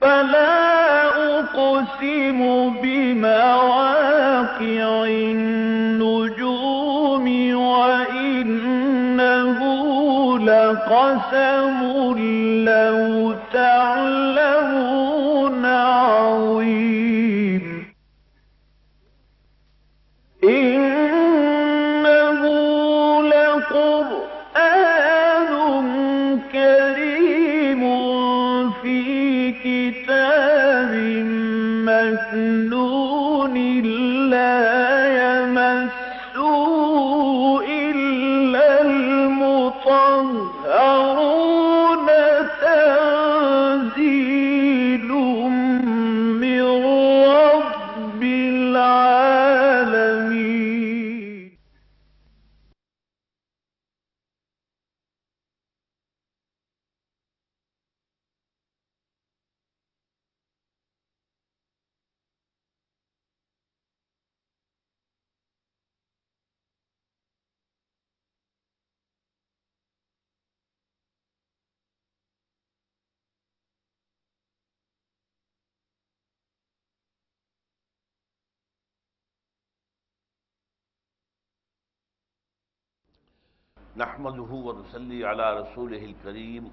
فلا أقسم بمواقع النجوم وإنه لقسم لو تعلمون عظيم إنه لقرآن كريم في كتاب مكنون لا يمسه إلا المطهرون تنزيل من رب العالمين. نحمده ونصلي على رسوله الكريم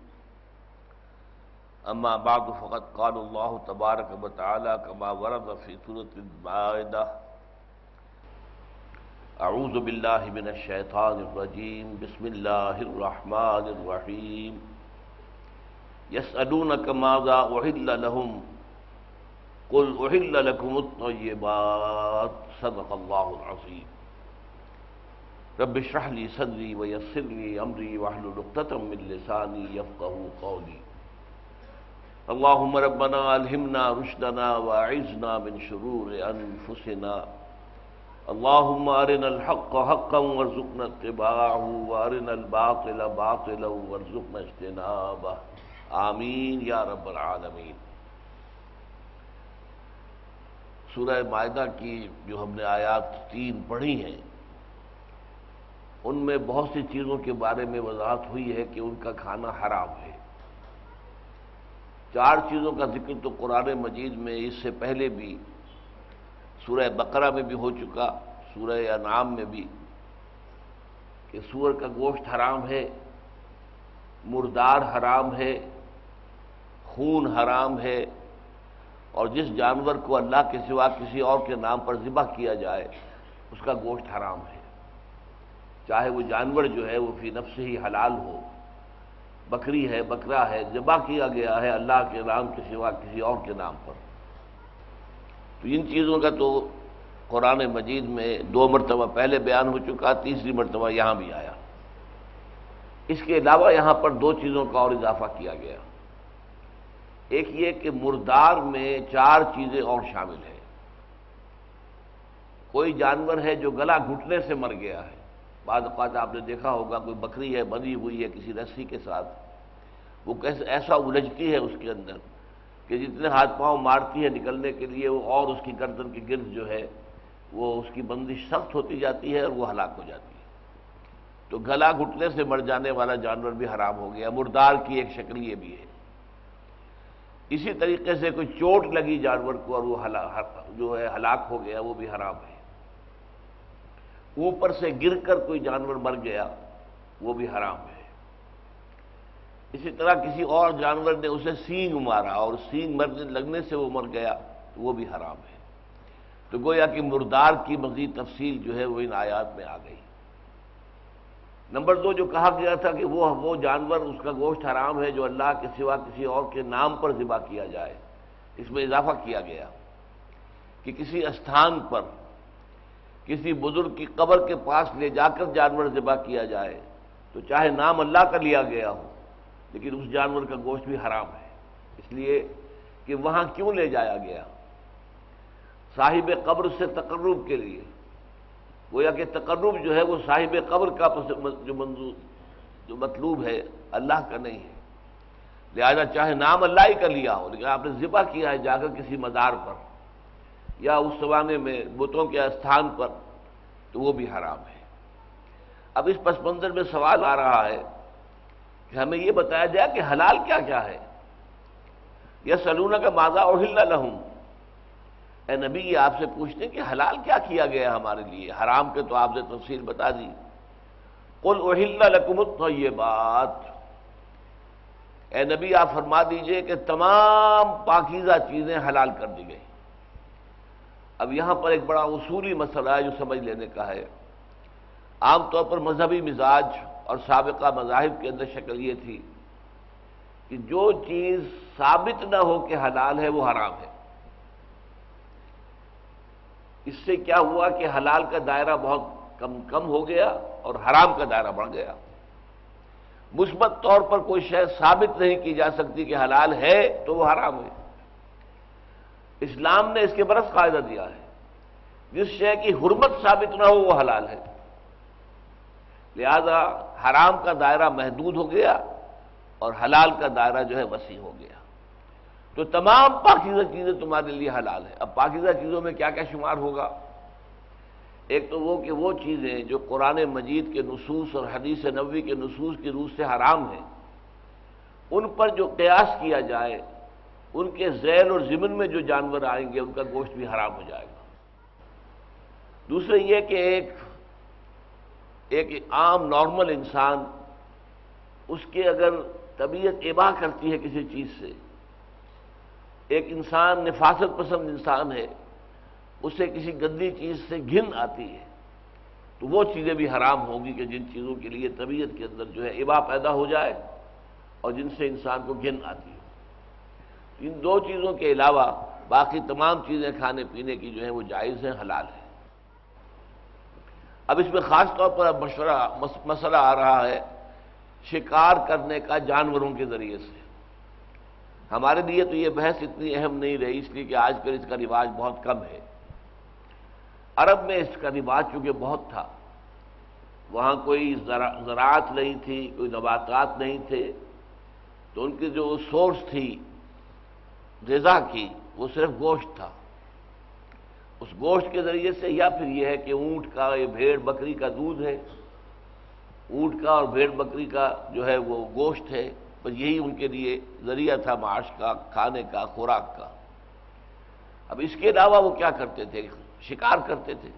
اما بعد فقد قال الله تبارك وتعالى كما ورد في سورة المائدة اعوذ بالله من الشيطان الرجيم بسم الله الرحمن الرحيم يسألونك ماذا أحل لهم قل أحل لكم الطيبات صدق الله العظيم رب اشرح لي صدري ويسر لي امري واحلل عقدة من لساني يفقهوا قولي اللهم ربنا الهمنا رشدنا واعذنا من شرور انفسنا اللهم ارنا الحق حقا وارزقنا اتباعه وارنا الباطل باطلا وارزقنا اجتنابه آمین یا رب العالمین۔ سورہ مائدہ کی جو ہم نے آیات 3 پڑھی ہیں ان میں بہت سی چیزوں کے بارے میں وضاحت ہوئی ہے کہ ان کا کھانا حرام ہے۔ 4 چیزوں کا ذکر تو قرآن مجید میں اس سے پہلے بھی سورہ بقرہ میں بھی ہو چکا، سورہ انعام میں بھی، کہ سور کا گوشت حرام ہے، مردار حرام ہے، خون حرام ہے، اور جس جانور کو اللہ کے سوا کسی اور کے نام پر ذبح کیا جائے اس کا گوشت حرام ہے، چاہے وہ جانور جو ہے وہ فی نفس ہی حلال ہو، بکری ہے، بکرا ہے، ذبح کیا گیا ہے اللہ کے نام کے سوا کسی اور کے نام پر۔ تو ان چیزوں کا تو قرآن مجید میں 2 مرتبہ پہلے بیان ہو چکا، تیسری مرتبہ یہاں بھی آیا۔ اس کے علاوہ یہاں پر 2 چیزوں کا اور اضافہ کیا گیا۔ ایک یہ کہ مردار میں 4 چیزیں اور شامل ہیں۔ کوئی جانور ہے جو گلا گھٹنے سے مر گیا ہے، بعض اوقات آپ نے دیکھا ہوگا کوئی بکری ہے بندھی ہوئی ہے کسی رسی کے ساتھ، وہ کیسے ایسا الجھتی ہے اس کے اندر کہ جتنے ہاتھ پاؤں مارتی ہے نکلنے کے لیے وہ، اور اس کی گردن کے گرد جو ہے وہ اس کی بندش سخت ہوتی جاتی ہے اور وہ ہلاک ہو جاتی ہے۔ تو گلا گھٹنے سے مر جانے والا جانور بھی حرام ہو گیا، مردار کی ایک شکل یہ بھی ہے۔ اسی طریقے سے کوئی چوٹ لگی جانور کو اور وہ جو ہے ہلاک ہو گیا، وہ بھی حرام ہے۔ اوپر سے گر کر کوئی جانور مر گیا وہ بھی حرام ہے۔ اسی طرح کسی اور جانور نے اسے سینگ مارا اور سینگ مرنے لگنے سے وہ مر گیا تو وہ بھی حرام ہے۔ تو گویا کہ مردار کی مزید تفصیل جو ہے وہ ان آیات میں آ گئی۔ نمبر 2 جو کہا گیا تھا کہ وہ جانور اس کا گوشت حرام ہے جو اللہ کے سوا کسی اور کے نام پر ذبح کیا جائے، اس میں اضافہ کیا گیا کہ کسی استھان پر کسی بزرگ کی قبر کے پاس لے جا کر جانور ذبح کیا جائے تو چاہے نام اللہ کا لیا گیا ہو لیکن اس جانور کا گوشت بھی حرام ہے، اس لیے کہ وہاں کیوں لے جایا گیا؟ صاحب قبر سے تقرب کے لیے، گویا کہ تقرب جو ہے وہ صاحب قبر کا جو مطلوب ہے اللہ کا نہیں ہے، لہذا چاہے نام اللہ ہی کا لیا ہو لیکن آپ نے ذبح کیا ہے جا کر کسی مزار پر یا اس زمانے میں بتوں کے استھان پر تو وہ بھی حرام ہے۔ اب اس پس منظر میں سوال آ رہا ہے کہ ہمیں یہ بتایا جائے کہ حلال کیا کیا ہے۔ یسألونک ماذا احل لہم، اے نبی یہ آپ سے پوچھتے ہیں کہ حلال کیا کیا گیا ہمارے لیے، حرام کے تو آپ نے تفصیل بتا دی۔ قل احل لکم الطیبات، اے نبی آپ فرما دیجئے کہ تمام پاکیزہ چیزیں حلال کر دی گئی۔ اب یہاں پر ایک بڑا اصولی مسئلہ ہے جو سمجھ لینے کا ہے۔ عام طور پر مذہبی مزاج اور سابقہ مذاہب کے اندر شکل یہ تھی کہ جو چیز ثابت نہ ہو کہ حلال ہے وہ حرام ہے۔ اس سے کیا ہوا کہ حلال کا دائرہ بہت کم ہو گیا اور حرام کا دائرہ بڑھ گیا۔ مثبت طور پر کوئی شے ثابت نہیں کی جا سکتی کہ حلال ہے تو وہ حرام ہے۔ اسلام نے اس کے برعکس قاعدہ دیا ہے، جس شے کی حرمت ثابت نہ ہو وہ حلال ہے، لہذا حرام کا دائرہ محدود ہو گیا اور حلال کا دائرہ جو ہے وسیع ہو گیا۔ تو تمام پاکیزہ چیزیں تمہارے لیے حلال ہیں۔ اب پاکیزہ چیزوں میں کیا کیا شمار ہوگا؟ ایک تو وہ کہ وہ چیزیں جو قرآن مجید کے نصوص اور حدیث نبوی کے نصوص کی روح سے حرام ہیں، ان پر جو قیاس کیا جائے، ان کے ذیل اور ضمن میں جو جانور آئیں گے ان کا گوشت بھی حرام ہو جائے گا۔ دوسرے یہ کہ ایک عام نارمل انسان، اس کے اگر طبیعت اباح کرتی ہے کسی چیز سے، ایک انسان نفاست پسند انسان ہے، اسے کسی گندی چیز سے گھن آتی ہے، تو وہ چیزیں بھی حرام ہوں گی کہ جن چیزوں کے لیے طبیعت کے اندر جو ہے اباح پیدا ہو جائے اور جن سے انسان کو گھن آتی ہے۔ ان دو چیزوں کے علاوہ باقی تمام چیزیں کھانے پینے کی جو ہیں وہ جائز ہیں، حلال ہیں۔ اب اس میں خاص طور پر اب مسئلہ آ رہا ہے شکار کرنے کا جانوروں کے ذریعے سے۔ ہمارے لیے تو یہ بحث اتنی اہم نہیں رہی، اس لیے کہ آج کل اس کا رواج بہت کم ہے۔ عرب میں اس کا رواج چونکہ بہت تھا، وہاں کوئی زراعت نہیں تھی، کوئی نباتات نہیں تھے، تو ان کی جو سورس تھی غذا کی وہ صرف گوشت تھا۔ اس گوشت کے ذریعے سے، یا پھر یہ ہے کہ اونٹ کا، یہ بھیڑ بکری کا دودھ ہے، اونٹ کا اور بھیڑ بکری کا جو ہے وہ گوشت ہے، بس یہی ان کے لیے ذریعہ تھا معاش کا، کھانے کا، خوراک کا۔ اب اس کے علاوہ وہ کیا کرتے تھے؟ شکار کرتے تھے۔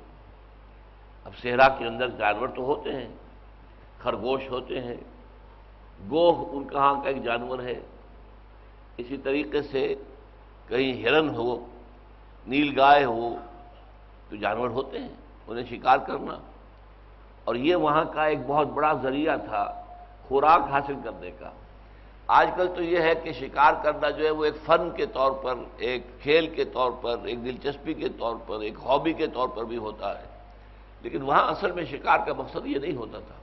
اب صحرا کے اندر جانور تو ہوتے ہیں، خرگوش ہوتے ہیں، گوہ ان کہاں کا ایک جانور ہے، اسی طریقے سے کہیں ہرن ہو، نیل گائے ہو، تو جانور ہوتے ہیں، انہیں شکار کرنا، اور یہ وہاں کا ایک بہت بڑا ذریعہ تھا خوراک حاصل کرنے کا۔ آج کل تو یہ ہے کہ شکار کرنا جو ہے وہ ایک فن کے طور پر، ایک کھیل کے طور پر، ایک دلچسپی کے طور پر، ایک ہابی کے طور پر بھی ہوتا ہے، لیکن وہاں اصل میں شکار کا مقصد یہ نہیں ہوتا تھا۔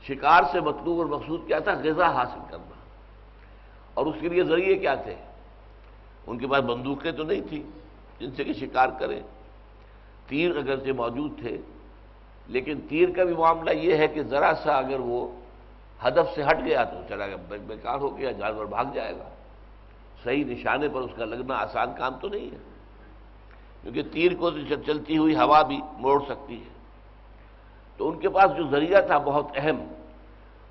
شکار سے مطلوب اور مقصود کیا تھا؟ غذا حاصل کرنا، اور اس کے لیے ذریعے کیا تھے؟ ان کے پاس بندوقیں تو نہیں تھیں جن سے کہ شکار کریں، تیر اگرچہ موجود تھے، لیکن تیر کا بھی معاملہ یہ ہے کہ ذرا سا اگر وہ ہدف سے ہٹ گیا تو چلا گیا، بیکار ہو گیا، جانور بھاگ جائے گا۔ صحیح نشانے پر اس کا لگنا آسان کام تو نہیں ہے، کیونکہ تیر کو تو چلتی ہوئی ہوا بھی موڑ سکتی ہے۔ تو ان کے پاس جو ذریعہ تھا بہت اہم،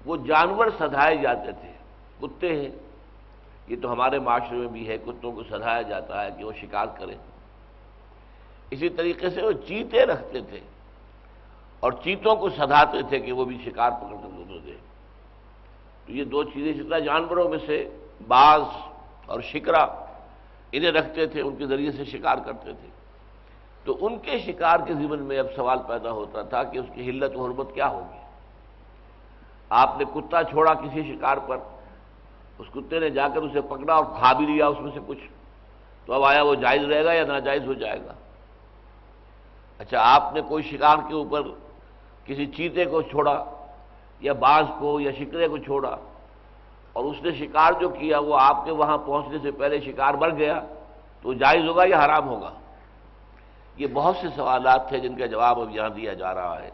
وہ جانور سدھائے جاتے تھے۔ کتے ہیں، یہ تو ہمارے معاشرے میں بھی ہے، کتوں کو سدھایا جاتا ہے کہ وہ شکار کریں۔ اسی طریقے سے وہ چیتے رکھتے تھے اور چیتوں کو سدھاتے تھے کہ وہ بھی شکار پکڑ کر دونوں دیں۔ تو یہ دو چیزیں جتنا جانوروں میں سے باز اور شکرا انہیں رکھتے تھے، ان کے ذریعے سے شکار کرتے تھے۔ تو ان کے شکار کے ضمن میں اب سوال پیدا ہوتا تھا کہ اس کی حلت و حرمت کیا ہوگی۔ آپ نے کتا چھوڑا کسی شکار پر، اس کتے نے جا کر اسے پکڑا اور کھا بھی لیا اس میں سے کچھ، تو اب آیا وہ جائز رہے گا یا ناجائز ہو جائے گا؟ اچھا، آپ نے کوئی شکار کے اوپر کسی چیتے کو چھوڑا یا باز کو یا شکرے کو چھوڑا، اور اس نے شکار جو کیا وہ آپ کے وہاں پہنچنے سے پہلے شکار مر گیا، تو جائز ہوگا یا حرام ہوگا؟ یہ بہت سے سوالات تھے جن کا جواب اب یہاں دیا جا رہا ہے۔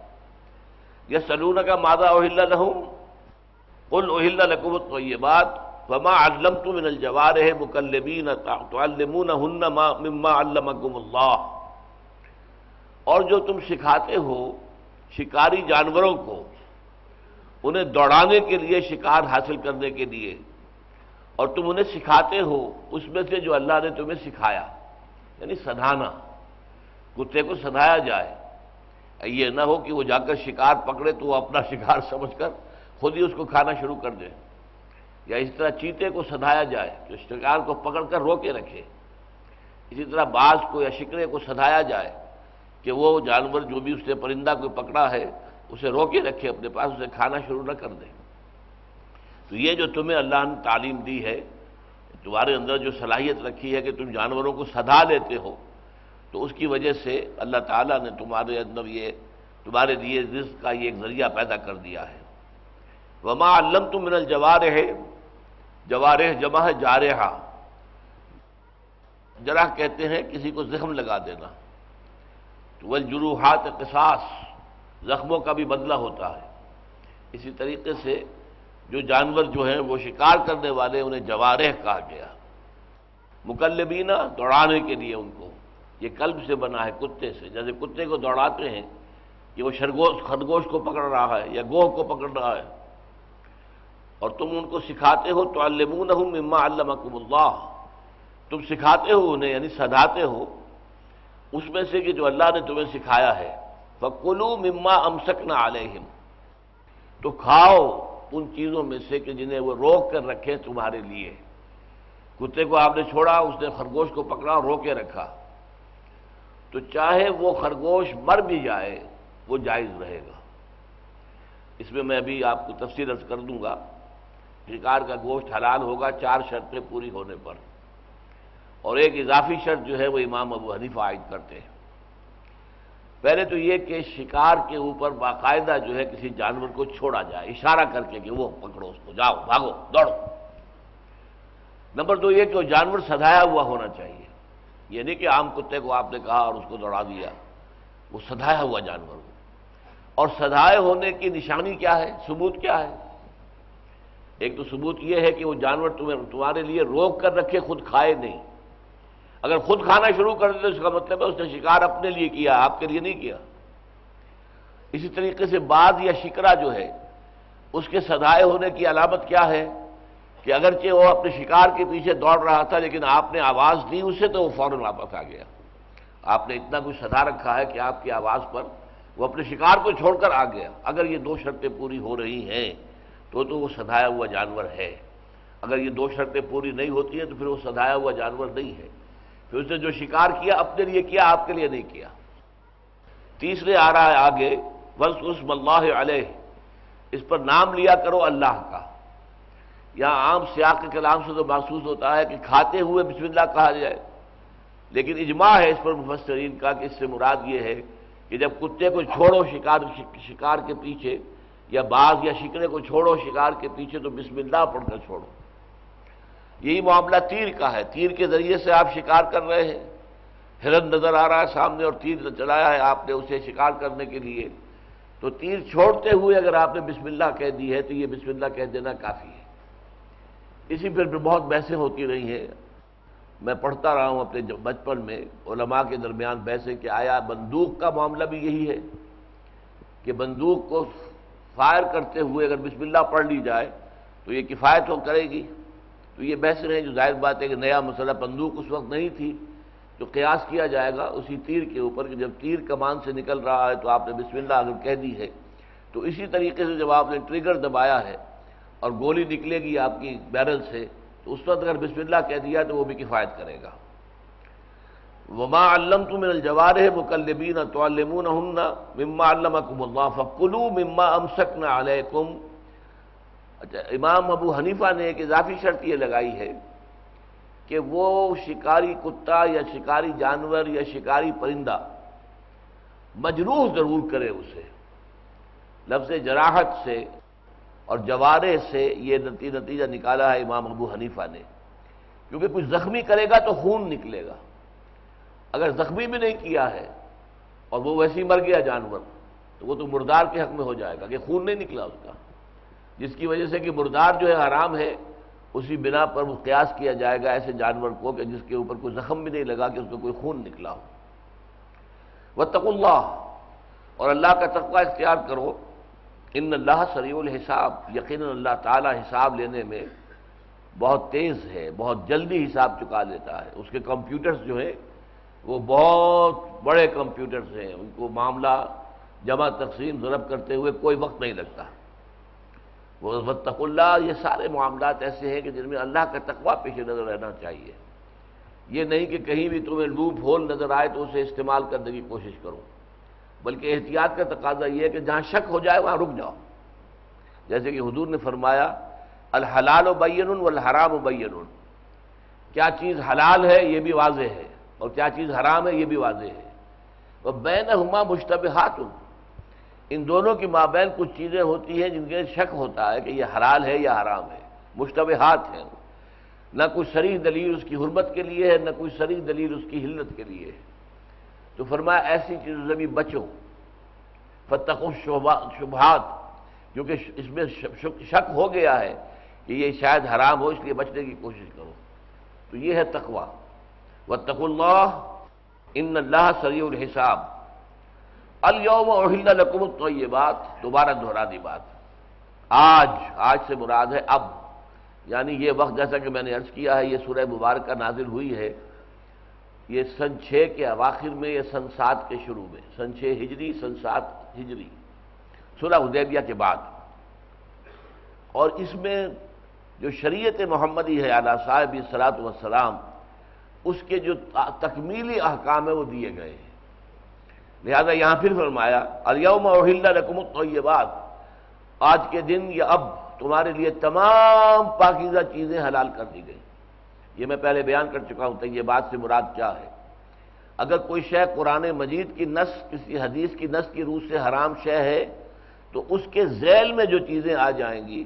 یسألونک ماذا احل لہم قل احل لکم الطیبات فما علمتم من الجوارح مکلبین تعلمونہن مما علمکم اللہ، اور جو تم سکھاتے ہو شکاری جانوروں کو، انہیں دوڑانے کے لیے، شکار حاصل کرنے کے لیے، اور تم انہیں سکھاتے ہو اس میں سے جو اللہ نے تمہیں سکھایا، یعنی سدھانا، کتے کو سدھایا جائے، یہ نہ ہو کہ وہ جا کر شکار پکڑے تو وہ اپنا شکار سمجھ کر خود ہی اس کو کھانا شروع کر دے، یا اس طرح چیتے کو سدھایا جائے جو شکار کو پکڑ کر روکے رکھے، اسی طرح باز کو یا شکرے کو سدھایا جائے کہ وہ جانور جو بھی اس نے پرندہ کو پکڑا ہے اسے روکے رکھے اپنے پاس، اسے کھانا شروع نہ کر دے۔ تو یہ جو تمہیں اللہ نے تعلیم دی ہے، تمہارے اندر جو صلاحیت رکھی ہے کہ تم جانوروں کو سدھا لیتے ہو، تو اس کی وجہ سے اللہ تعالیٰ نے تمہارے اندر یہ تمہارے لیے رزق کا یہ ایک ذریعہ پیدا کر دیا ہے۔ وما علمتم من الجوارح، جوارح جمع ہے جارحہ، جرح کہتے ہیں کسی کو زخم لگا دینا، تو والجروحات قصاص، زخموں کا بھی بدلہ ہوتا ہے۔ اسی طریقے سے جو جانور جو ہیں وہ شکار کرنے والے انہیں جوارح کہا گیا، مکلبینہ دوڑانے کے لیے ان کو، یہ کلب سے بنا ہے کتے سے، جیسے کتے کو دوڑاتے ہیں کہ وہ خرگوش کو پکڑ رہا ہے یا گوہ کو پکڑ رہا ہے، اور تم ان کو سکھاتے ہو، تعلمونہم مما علمکم اللہ، تم سکھاتے ہو انہیں یعنی سدھاتے ہو اس میں سے کہ جو اللہ نے تمہیں سکھایا ہے۔ فَكُلُوا مِمَّا أَمْسَكْنَا عَلَيْهِمْ، تو کھاؤ ان چیزوں میں سے کہ جنہیں وہ روک کر رکھے تمہارے لیے۔ کتے کو آپ نے چھوڑا، اس نے خرگوش کو پکڑا اور روکے رکھا، تو چاہے وہ خرگوش مر بھی جائے وہ جائز رہے گا۔ اس میں ابھی آپ کو تفصیل عرض کر دوں گا۔ شکار کا گوشت حلال ہوگا 4 شرطیں پوری ہونے پر، اور ایک اضافی شرط جو ہے وہ امام ابو حنیفہ عائد کرتے ہیں۔ پہلے تو یہ کہ شکار کے اوپر باقاعدہ جو ہے کسی جانور کو چھوڑا جائے، اشارہ کر کے کہ وہ پکڑو اس کو، جاؤ بھاگو دوڑو۔ نمبر 2 یہ کہ وہ جانور سدھایا ہوا ہونا چاہیے، یہ نہیں کہ عام کتے کو آپ نے کہا اور اس کو دوڑا دیا، وہ سدھایا ہوا جانور ہو۔ اور سدھائے ہونے کی نشانی کیا ہے، ثبوت کیا ہے؟ ایک تو ثبوت یہ ہے کہ وہ جانور تمہارے لیے روک کر رکھے، خود کھائے نہیں۔ اگر خود کھانا شروع کر دے تو اس کا مطلب ہے اس نے شکار اپنے لیے کیا، آپ کے لیے نہیں کیا۔ اسی طریقے سے باز یا شکرا جو ہے اس کے سدھائے ہونے کی علامت کیا ہے کہ اگرچہ وہ اپنے شکار کے پیچھے دوڑ رہا تھا لیکن آپ نے آواز دی اسے تو وہ فوراً واپس آ گیا۔ آپ نے اتنا کچھ سدھا رکھا ہے کہ آپ کی آواز پر وہ اپنے شکار کو چھوڑ کر آ گیا۔ اگر یہ 2 شرطیں پوری ہو رہی ہیں تو وہ سدھایا ہوا جانور ہے۔ اگر یہ 2 شرطیں پوری نہیں ہوتی ہیں تو پھر وہ سدھایا ہوا جانور نہیں ہے، پھر اس نے جو شکار کیا اپنے لیے کیا، آپ کے لیے نہیں کیا۔ تیسرے آ رہا ہے آگے وَاذْكُرُ اسْمَ اللَّهِ عَلَيْهِ، اس پر نام لیا کرو اللہ کا۔ یہاں عام سیاق کلام سے تو محسوس ہوتا ہے کہ کھاتے ہوئے بسم اللہ کہا جائے، لیکن اجماع ہے اس پر مفسرین کا کہ اس سے مراد یہ ہے کہ جب کتے کو چھوڑو شکار کے پیچھے، یا باز یا شکرے کو چھوڑو شکار کے پیچھے تو بسم اللہ پڑھ کر چھوڑو۔ یہی معاملہ تیر کا ہے، تیر کے ذریعے سے آپ شکار کر رہے ہیں، ہرن نظر آ رہا ہے سامنے اور تیر چلایا ہے آپ نے اسے شکار کرنے کے لیے، تو تیر چھوڑتے ہوئے اگر آپ نے بسم اللہ کہہ دی ہے تو یہ بسم اللہ کہہ دینا کافی ہے۔ اسی پر بہت بحثیں ہوتی رہی ہیں، میں پڑھتا رہا ہوں اپنے بچپن میں علماء کے درمیان بحثیں کہ آیا بندوق کا معاملہ بھی یہی ہے کہ بندوق کو فائر کرتے ہوئے اگر بسم اللہ پڑھ لی جائے تو یہ کفایت ہو کرے گی؟ تو یہ بحث رہے جو ظاہر بات ہے کہ نیا مسئلہ، بندوق اس وقت نہیں تھی، جو قیاس کیا جائے گا اسی تیر کے اوپر کہ جب تیر کمان سے نکل رہا ہے تو آپ نے بسم اللہ اگر کہہ دی ہے تو اسی طریقے سے جب آپ نے ٹریگر دبایا ہے اور گولی نکلے گی آپ کی بیرل سے تو اس وقت اگر بسم اللہ کہہ دیا تو وہ بھی کفایت کرے گا۔ وما علمتم من الجوارح مکلبین تعلمونہن مما علمکم اللہ فکلوا مما امسکنا علیکم۔ اچھا، امام ابو حنیفہ نے ایک اضافی شرط یہ لگائی ہے کہ وہ شکاری کتا یا شکاری جانور یا شکاری پرندہ مجروح ضرور کرے اسے۔ لفظ جراحت سے اور جوارے سے یہ نتیجہ نکالا ہے امام ابو حنیفہ نے، کیونکہ کچھ زخمی کرے گا تو خون نکلے گا۔ اگر زخمی بھی نہیں کیا ہے اور وہ ویسے ہی مر گیا جانور تو وہ تو مردار کے حق میں ہو جائے گا کہ خون نہیں نکلا اس کا، جس کی وجہ سے کہ مردار جو ہے حرام ہے، اسی بنا پر وہ قیاس کیا جائے گا ایسے جانور کو کہ جس کے اوپر کوئی زخم بھی نہیں لگا کہ اس کو کوئی خون نکلا ہو۔ واتقوا اللہ، اور اللہ کا تقوی اختیار کرو، ان اللہ سریع الحساب، یقیناً اللہ تعالی حساب لینے میں بہت تیز ہے، بہت جلدی حساب چکا لیتا ہے، اس کے کمپیوٹرز جو ہیں وہ بہت بڑے کمپیوٹرز ہیں، ان کو معاملہ جمع تقسیم ضرب کرتے ہوئے کوئی وقت نہیں لگتا۔ واتقوا اللہ، یہ سارے معاملات ایسے ہیں کہ جن میں اللہ کا تقویٰ پیش نظر رہنا چاہیے۔ یہ نہیں کہ کہیں بھی تمہیں لوپ ہول نظر آئے تو اسے استعمال کرنے کی کوشش کرو، بلکہ احتیاط کا تقاضا یہ ہے کہ جہاں شک ہو جائے وہاں رک جاؤ۔ جیسے کہ حضور نے فرمایا الحلال بین والحرام بین، کیا چیز حلال ہے یہ بھی واضح ہے اور کیا چیز حرام ہے یہ بھی واضح ہے۔ وبینہما مشتبہات، ان دونوں کے مابین کچھ چیزیں ہوتی ہیں جن کے شک ہوتا ہے کہ یہ حلال ہے یا حرام ہے، مشتبہات ہیں، نہ کوئی صریح دلیل اس کی حرمت کے لیے ہے، نہ کوئی صریح دلیل اس کی حلت کے لیے ہے۔ تو فرمایا ایسی چیزوں سے بھی بچو، فاتقوا الشبہات، کیونکہ اس میں شک ہو گیا ہے کہ یہ شاید حرام ہو، اس لیے بچنے کی کوشش کرو۔ تو یہ ہے تقویٰ۔ واتقوا اللہ ان اللہ سریع الحساب۔ الیوم احل لکم الطیبات، دوبارہ دہرا دی بات، آج سے مراد ہے اب، یعنی یہ وقت جیسا کہ میں نے عرض کیا ہے یہ سورہ مبارکہ نازل ہوئی ہے یہ سن 6 کے اواخر میں یا سن 7 کے شروع میں، سن 6 ہجری سن 7 ہجری، صلح حدیبیہ کے بعد۔ اور اس میں جو شریعت محمدی ہے علی صاحب الصلاۃ والسلام، اس کے جو تکمیلی احکام ہیں وہ دیے گئے ہیں۔ لہذا یہاں پھر فرمایا الیوم احل لکم الطیبات، آج کے دن یا اب تمہارے لیے تمام پاکیزہ چیزیں حلال کر دی گئی۔ یہ میں پہلے بیان کر چکا ہوں طیبات سے مراد کیا ہے۔ اگر کوئی شے قرآن مجید کی نص، کسی حدیث کی نص کی روح سے حرام شے ہے تو اس کے ذیل میں جو چیزیں آ جائیں گی،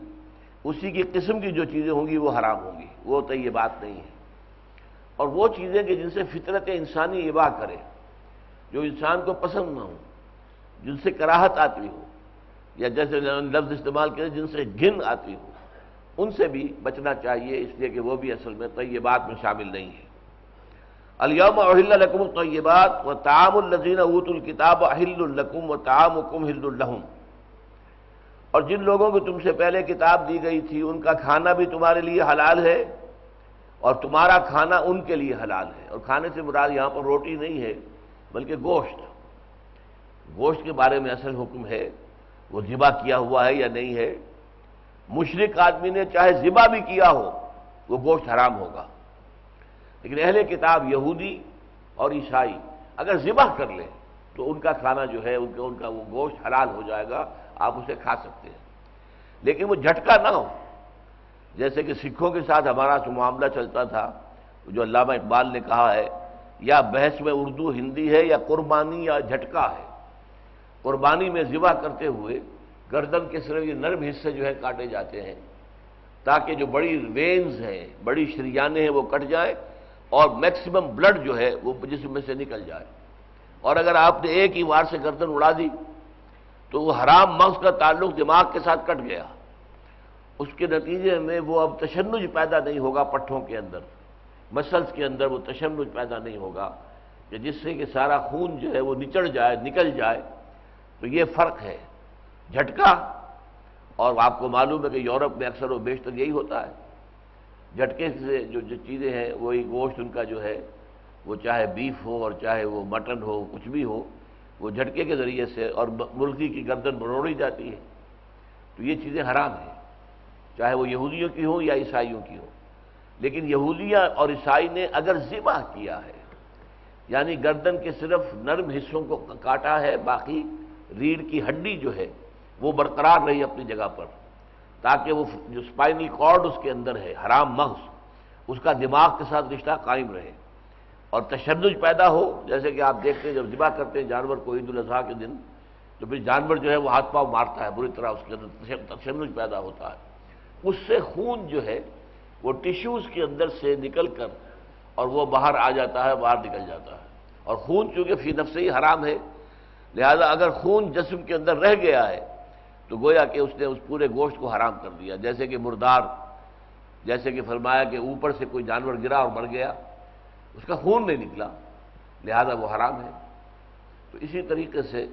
اسی کی قسم کی جو چیزیں ہوں گی وہ حرام ہوں گی، وہ طیبات نہیں ہے۔ اور وہ چیزیں کہ جن سے فطرت انسانی اباح کرے، جو انسان کو پسند نہ ہو، جن سے کراہت آتی ہو، یا جیسے لفظ استعمال کرے جن سے گھن آتی ہو، ان سے بھی بچنا چاہیے، اس لیے کہ وہ بھی اصل میں طیبات میں شامل نہیں ہے۔ الیوم احل لکم الطیبات وطعام الذین اوتوا الکتاب حل لکم وطعامکم حل لہم، اور جن لوگوں کو تم سے پہلے کتاب دی گئی تھی ان کا کھانا بھی تمہارے لیے حلال ہے اور تمہارا کھانا ان کے لیے حلال ہے۔ اور کھانے سے مراد یہاں پر روٹی نہیں ہے بلکہ گوشت کے بارے میں اصل حکم ہے، وہ ذبح کیا ہوا ہے یا نہیں ہے۔ مشرک آدمی نے چاہے ذبح بھی کیا ہو وہ گوشت حرام ہوگا، لیکن اہل کتاب یہودی اور عیسائی اگر ذبح کر لیں تو ان کا کھانا جو ہے ان کا وہ گوشت حلال ہو جائے گا، آپ اسے کھا سکتے ہیں، لیکن وہ جھٹکا نہ ہو۔ جیسے کہ سکھوں کے ساتھ ہمارا جو معاملہ چلتا تھا، جو علامہ اقبال نے کہا ہے، یا بحث میں اردو ہندی ہے یا قربانی یا جھٹکا ہے۔ قربانی میں ذبح کرتے ہوئے گردن کے صرف یہ نرم حصے جو ہے کاٹے جاتے ہیں تاکہ جو بڑی وینز ہیں، بڑی شریانیں ہیں وہ کٹ جائیں اور میکسیمم بلڈ جو ہے وہ جسم میں سے نکل جائے۔ اور اگر آپ نے ایک ہی وار سے گردن اڑا دی تو وہ حرام مغز کا تعلق دماغ کے ساتھ کٹ گیا، اس کے نتیجے میں وہ اب تشنج پیدا نہیں ہوگا، پٹھوں کے اندر مسلز کے اندر وہ تشنج پیدا نہیں ہوگا کہ جس سے کہ سارا خون جو ہے وہ نچڑ جائے، نکل جائے۔ تو یہ فرق ہے جھٹکا، اور آپ کو معلوم ہے کہ یورپ میں اکثر و بیشتر یہی ہوتا ہے، جھٹکے سے جو چیزیں ہیں وہی گوشت ان کا جو ہے وہ چاہے بیف ہو اور چاہے وہ مٹن ہو، کچھ بھی ہو، وہ جھٹکے کے ذریعے سے اور مرغی کی گردن بروڑی جاتی ہے۔ تو یہ چیزیں حرام ہیں، چاہے وہ یہودیوں کی ہوں یا عیسائیوں کی ہوں۔ لیکن یہودیہ اور عیسائی نے اگر ذبح کیا ہے، یعنی گردن کے صرف نرم حصوں کو کاٹا ہے، باقی ریڑھ کی ہڈی جو ہے وہ برقرار رہی اپنی جگہ پر، تاکہ وہ جو اسپائنل کارڈ اس کے اندر ہے، حرام مغز، اس کا دماغ کے ساتھ رشتہ قائم رہے اور تشدد پیدا ہو۔ جیسے کہ آپ دیکھتے ہیں جب ذبح کرتے ہیں جانور کو عید الاضحیٰ کے دن، تو پھر جانور جو ہے وہ ہاتھ پاؤں مارتا ہے بری طرح، اس کے اندر تشنج پیدا ہوتا ہے، اس سے خون جو ہے وہ ٹیشوز کے اندر سے نکل کر اور وہ باہر آ جاتا ہے، باہر نکل جاتا ہے۔ اور خون چونکہ فی نفس ہی حرام ہے، لہذا اگر خون جسم کے اندر رہ گیا ہے تو گویا کہ اس نے اس پورے گوشت کو حرام کر دیا۔ جیسے کہ مردار، جیسے کہ فرمایا کہ اوپر سے کوئی جانور گرا اور مر گیا، اس کا خون نہیں نکلا، لہذا وہ حرام ہے۔ تو اسی طریقے سے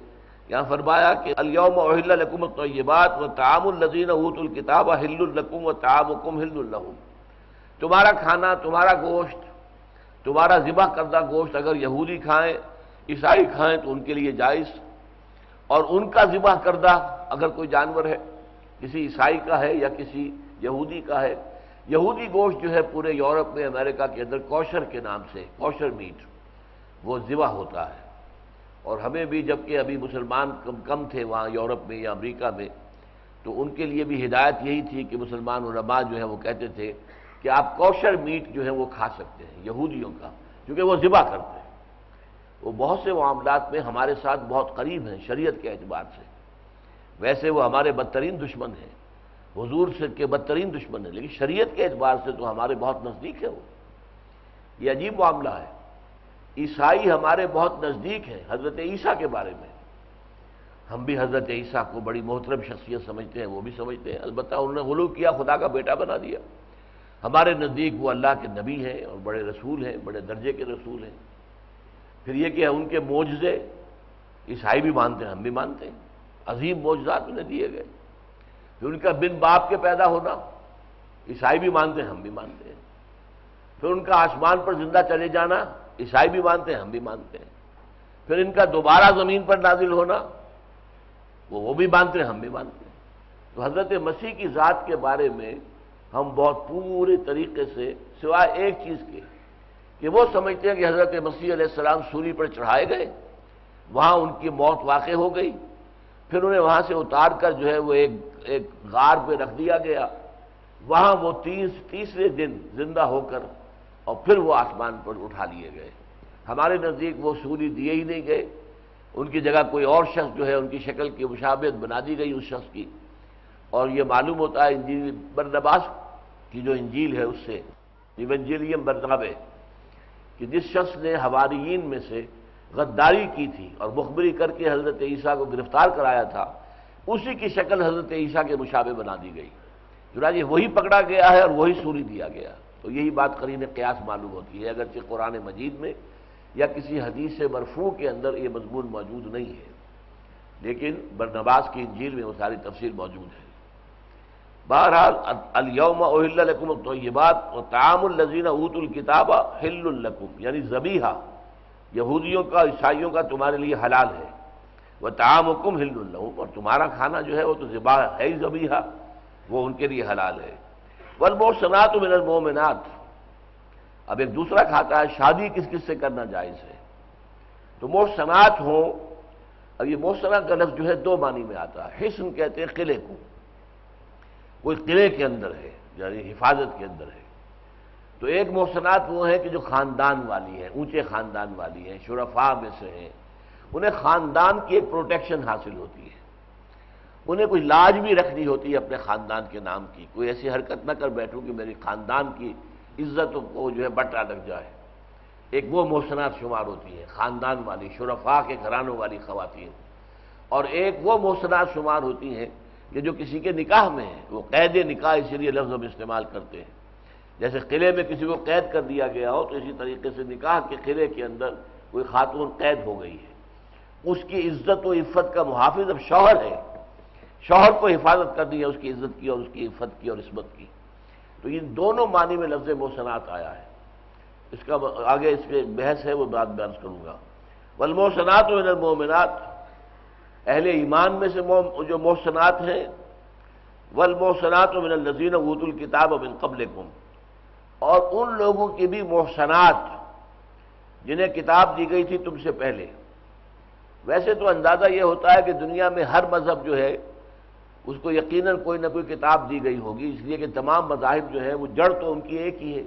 یہاں فرمایا کہ الیوم احل لکم الطیبات وطعام الذین اوتوا الکتاب حل لکم وطعامکم حل لہم، تمہارا کھانا، تمہارا گوشت، تمہارا ذبح کردہ گوشت اگر یہودی کھائیں، عیسائی کھائیں تو ان کے لیے جائز، اور ان کا ذبح کردہ اگر کوئی جانور ہے، کسی عیسائی کا ہے یا کسی یہودی کا ہے، یہودی گوشت جو ہے پورے یورپ میں، امریکہ کے اندر کوشر کے نام سے، کوشر میٹ، وہ ذبح ہوتا ہے۔ اور ہمیں بھی، جبکہ ابھی مسلمان کم تھے وہاں یورپ میں یا امریکہ میں، تو ان کے لیے بھی ہدایت یہی تھی کہ مسلمان علماء جو ہیں وہ کہتے تھے کہ آپ کوشر میٹ جو ہے وہ کھا سکتے ہیں یہودیوں کا، کیونکہ وہ ذبح کرتے ہیں۔ وہ بہت سے معاملات میں ہمارے ساتھ بہت قریب ہیں شریعت کے اعتبار سے، ویسے وہ ہمارے بدترین دشمن ہیں، حضور سے کے بدترین دشمن ہیں، لیکن شریعت کے اعتبار سے تو ہمارے بہت نزدیک ہے وہ۔ یہ عجیب معاملہ ہے۔ عیسائی ہمارے بہت نزدیک ہیں حضرت عیسیٰ کے بارے میں، ہم بھی حضرت عیسیٰ کو بڑی محترم شخصیت سمجھتے ہیں، وہ بھی سمجھتے ہیں، البتہ انہوں نے غلو کیا، خدا کا بیٹا بنا دیا۔ ہمارے نزدیک وہ اللہ کے نبی ہیں اور بڑے رسول ہیں، بڑے درجے کے رسول ہیں۔ پھر یہ کہ ان کے معجزے عیسائی بھی مانتے ہیں، ہم بھی مانتے ہیں، عظیم معجزات انہیں دیے گئے۔ پھر ان کا بن باپ کے پیدا ہونا عیسائی بھی مانتے ہیں، ہم بھی مانتے ہیں۔ پھر ان کا آسمان پر زندہ چلے جانا عیسائی بھی مانتے ہیں، ہم بھی مانتے ہیں۔ پھر ان کا دوبارہ زمین پر نازل ہونا وہ بھی مانتے ہیں، ہم بھی مانتے ہیں۔ تو حضرت مسیح کی ذات کے بارے میں ہم بہت پورے طریقے سے، سوائے ایک چیز کے کہ وہ سمجھتے ہیں کہ حضرت مسیح علیہ السلام سولی پر چڑھائے گئے، وہاں ان کی موت واقع ہو گئی، پھر انہیں وہاں سے اتار کر جو ہے وہ ایک غار پہ رکھ دیا گیا، وہاں وہ تیسرے دن زندہ ہو کر اور پھر وہ آسمان پر اٹھا لیے گئے۔ ہمارے نزدیک وہ سولی دیے ہی نہیں گئے، ان کی جگہ کوئی اور شخص جو ہے ان کی شکل کی مشابہت بنا دی گئی اس شخص کی۔ اور یہ معلوم ہوتا ہے انجیل برنباس کی جو انجیل ہے اس سے، ایونجیلیم برنابے، کہ جس شخص نے حواریین میں سے غداری کی تھی اور مخبری کر کے حضرت عیسیٰ کو گرفتار کرایا تھا، اسی کی شکل حضرت عیسیٰ کے مشابہ بنا دی گئی، چنانچہ وہی پکڑا گیا ہے اور وہی سولی دیا گیا۔ تو یہی بات قرین قیاس معلوم ہوتی ہے، اگرچہ قرآن مجید میں یا کسی حدیث مرفوع کے اندر یہ مضمون موجود نہیں ہے، لیکن برنباس کی انجیل میں وہ ساری تفصیل موجود ہے۔ بہرحال الیوم احل لکم الطیبات وطعام الذین اوتوا الکتاب حل لکم، یعنی ذبیحہ یہودیوں کا عیسائیوں کا تمہارے لیے حلال ہے، وطعامکم حل لہم، اور تمہارا کھانا جو ہے وہ تو ذبح ہے ہی، ذبیحہ وہ ان کے لیے حلال ہے۔ والمحصنات من المؤمنات، اب ایک دوسرا کھاتا ہے شادی کس کس سے کرنا جائز ہے، تو محصنات ہوں۔ اب یہ محصنہ کا لفظ جو ہے دو معنی میں آتا ہے، حصن کہتے ہیں قلعے کو، کوئی قلعے کے اندر ہے یعنی حفاظت کے اندر ہے، تو ایک محصنات وہ ہیں کہ جو خاندان والی ہیں، اونچے خاندان والی ہیں، شرفاء میں سے ہیں، انہیں خاندان کی ایک پروٹیکشن حاصل ہوتی ہے، انہیں کوئی لاج بھی رکھنی ہوتی ہے اپنے خاندان کے نام کی، کوئی ایسی حرکت نہ کر بیٹھوں کہ میری خاندان کی عزت کو جو ہے بٹا لگ جائے۔ ایک وہ محسنات شمار ہوتی ہیں خاندان والی، شرفاء کے گھرانوں والی خواتین، اور ایک وہ محسنات شمار ہوتی ہیں کہ جو کسی کے نکاح میں ہیں، وہ قید نکاح اسی لیے لفظ ہم استعمال کرتے ہیں، جیسے قلعے میں کسی کو قید کر دیا گیا ہو، تو اسی طریقے سے نکاح کے قلعے کے اندر کوئی خاتون قید ہو گئی ہے، اس کی عزت و عفت کا محافظ اب شوہر ہے، شوہر کو حفاظت کرنی ہے اس کی عزت کی اور اس کی عفت کی اور عصمت کی۔ تو ان دونوں معنی میں لفظ محسنات آیا ہے، اس کا آگے اس پہ بحث ہے، وہ بات بیان کروں گا۔ والمحسنات من المؤمنات، اہل ایمان میں سے جو محسنات ہیں، والمحسنات من الذین اوتوا الکتاب من قبلکم، اور ان لوگوں کی بھی محسنات جنہیں کتاب دی گئی تھی تم سے پہلے۔ ویسے تو اندازہ یہ ہوتا ہے کہ دنیا میں ہر مذہب جو ہے اس کو یقیناً کوئی نہ کوئی کتاب دی گئی ہوگی، اس لیے کہ تمام مذاہب جو ہیں وہ جڑ تو ان کی ایک ہی ہے،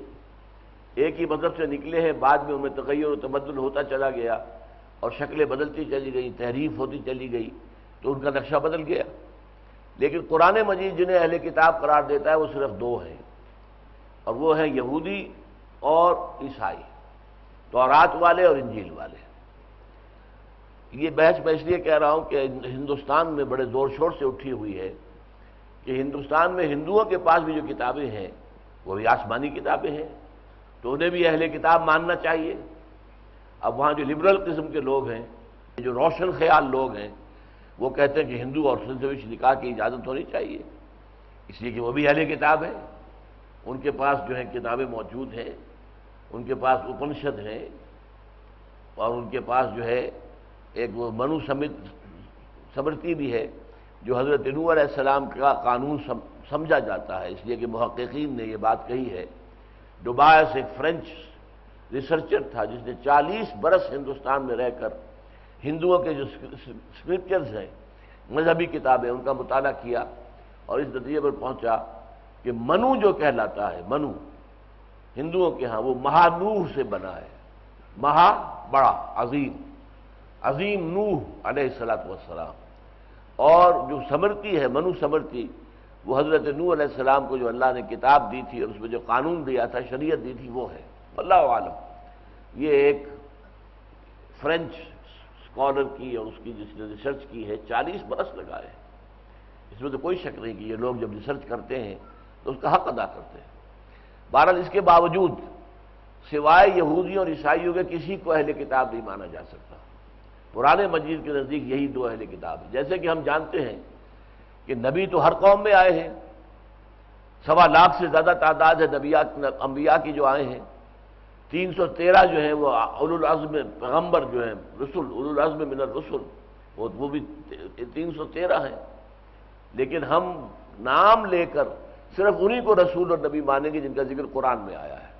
ایک ہی مذہب سے نکلے ہیں، بعد میں ان میں تغیر و تبدل ہوتا چلا گیا اور شکلیں بدلتی چلی گئیں، تحریف ہوتی چلی گئی، تو ان کا نقشہ بدل گیا۔ لیکن قرآن مجید جنہیں اہل کتاب قرار دیتا ہے وہ صرف دو ہیں، اور وہ ہیں یہودی اور عیسائی، تورات والے اور انجیل والے۔ یہ بحث میں اس لیے کہہ رہا ہوں کہ ہندوستان میں بڑے زور شور سے اٹھی ہوئی ہے کہ ہندوستان میں ہندوؤں کے پاس بھی جو کتابیں ہیں وہ بھی آسمانی کتابیں ہیں، تو انہیں بھی اہل کتاب ماننا چاہیے۔ اب وہاں جو لبرل قسم کے لوگ ہیں، جو روشن خیال لوگ ہیں، وہ کہتے ہیں کہ ہندو اور مسلم نکاح کی اجازت ہونی چاہیے، اس لیے کہ وہ بھی اہل کتاب ہے، ان کے پاس جو ہے کتابیں موجود ہیں، ان کے پاس اپنشد ہیں، اور ان کے پاس جو ہے ایک وہ منو سمرتی بھی ہے جو حضرت نوح علیہ السلام کا قانون سمجھا جاتا ہے، اس لیے کہ محققین نے یہ بات کہی ہے۔ ڈوبائس ایک فرینچ ریسرچر تھا جس نے 40 برس ہندوستان میں رہ کر ہندوؤں کے جو اسکرپچرز ہیں، مذہبی کتابیں، ان کا مطالعہ کیا اور اس نتیجے پر پہنچا کہ منو جو کہلاتا ہے، منو ہندوؤں کے ہاں وہ مہانوح سے بنا ہے، مہا بڑا، عظیم نوح علیہ السلام، اور جو سمرتی ہے، منو سمرتی، وہ حضرت نوح علیہ السلام کو جو اللہ نے کتاب دی تھی اور اس میں جو قانون دیا تھا، شریعت دی تھی، وہ ہے اللہ عالم۔ یہ ایک فرینچ اسکالر کی اور اس کی جس نے ریسرچ کی ہے، 40 برس لگائے، اس میں تو کوئی شک نہیں کہ یہ لوگ جب ریسرچ کرتے ہیں تو اس کا حق ادا کرتے ہیں۔ بہرحال اس کے باوجود سوائے یہودیوں اور عیسائیوں کے کسی کو اہل کتاب نہیں مانا جا سکتا۔ قرآن مجید کے نزدیک یہی دو اہل کتاب ہیں۔ جیسے کہ ہم جانتے ہیں کہ نبی تو ہر قوم میں آئے ہیں، 1.25 لاکھ سے زیادہ تعداد ہے انبیاء کی جو آئے ہیں، 313 جو ہیں وہ اولو العزم پیغمبر جو ہیں، رسول اولو العزم من الرسل، وہ بھی 313 ہیں، لیکن ہم نام لے کر صرف انہی کو رسول اور نبی مانیں گے جن کا ذکر قرآن میں آیا ہے۔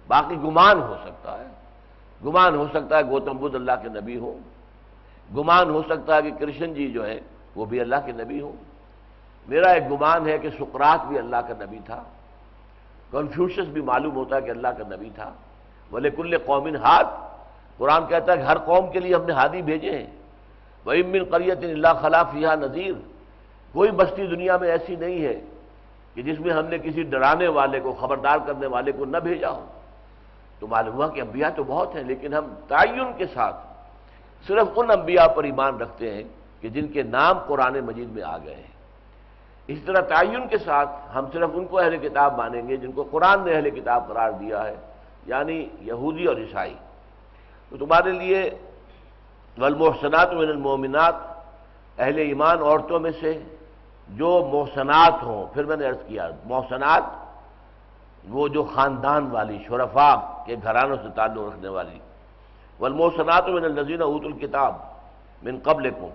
باقی گمان ہو سکتا ہے گوتم بدھ اللہ کے نبی ہوں، گمان ہو سکتا ہے کہ کرشن جی جو ہیں وہ بھی اللہ کے نبی ہوں۔ میرا ایک گمان ہے کہ سقراط بھی اللہ کا نبی تھا، کنفیوشس بھی معلوم ہوتا ہے کہ اللہ کا نبی تھا۔ وَلِكُلِّ قَوْمٍ ہاد، قرآن کہتا ہے کہ ہر قوم کے لیے ہم نے ہادی بھیجے ہیں۔ وَإِن مِّن قَرْيَةٍ إِلَّا خَلَا فِيهَا نَذِيرٌ، کوئی بستی دنیا میں ایسی نہیں ہے کہ جس میں ہم نے کسی ڈرانے والے کو، خبردار کرنے والے کو نہ بھیجا ہو۔ تو معلوم ہوا کہ انبیاء تو بہت ہیں، لیکن ہم تعین کے ساتھ صرف ان انبیاء پر ایمان رکھتے ہیں کہ جن کے نام قرآن مجید میں آ گئے ہیں۔ اس طرح تعین کے ساتھ ہم صرف ان کو اہل کتاب مانیں گے جن کو قرآن نے اہل کتاب قرار دیا ہے، یعنی یہودی اور عیسائی۔ تو تمہارے لیے والمحصنات من المؤمنات، اہل ایمان عورتوں میں سے جو محسنات ہوں، پھر میں نے عرض کیا محسنات وہ جو خاندان والی، شرفاء کے گھرانوں سے تعلق رکھنے والی، والمحسنات من الذین اوتوا الکتاب من قبلکم،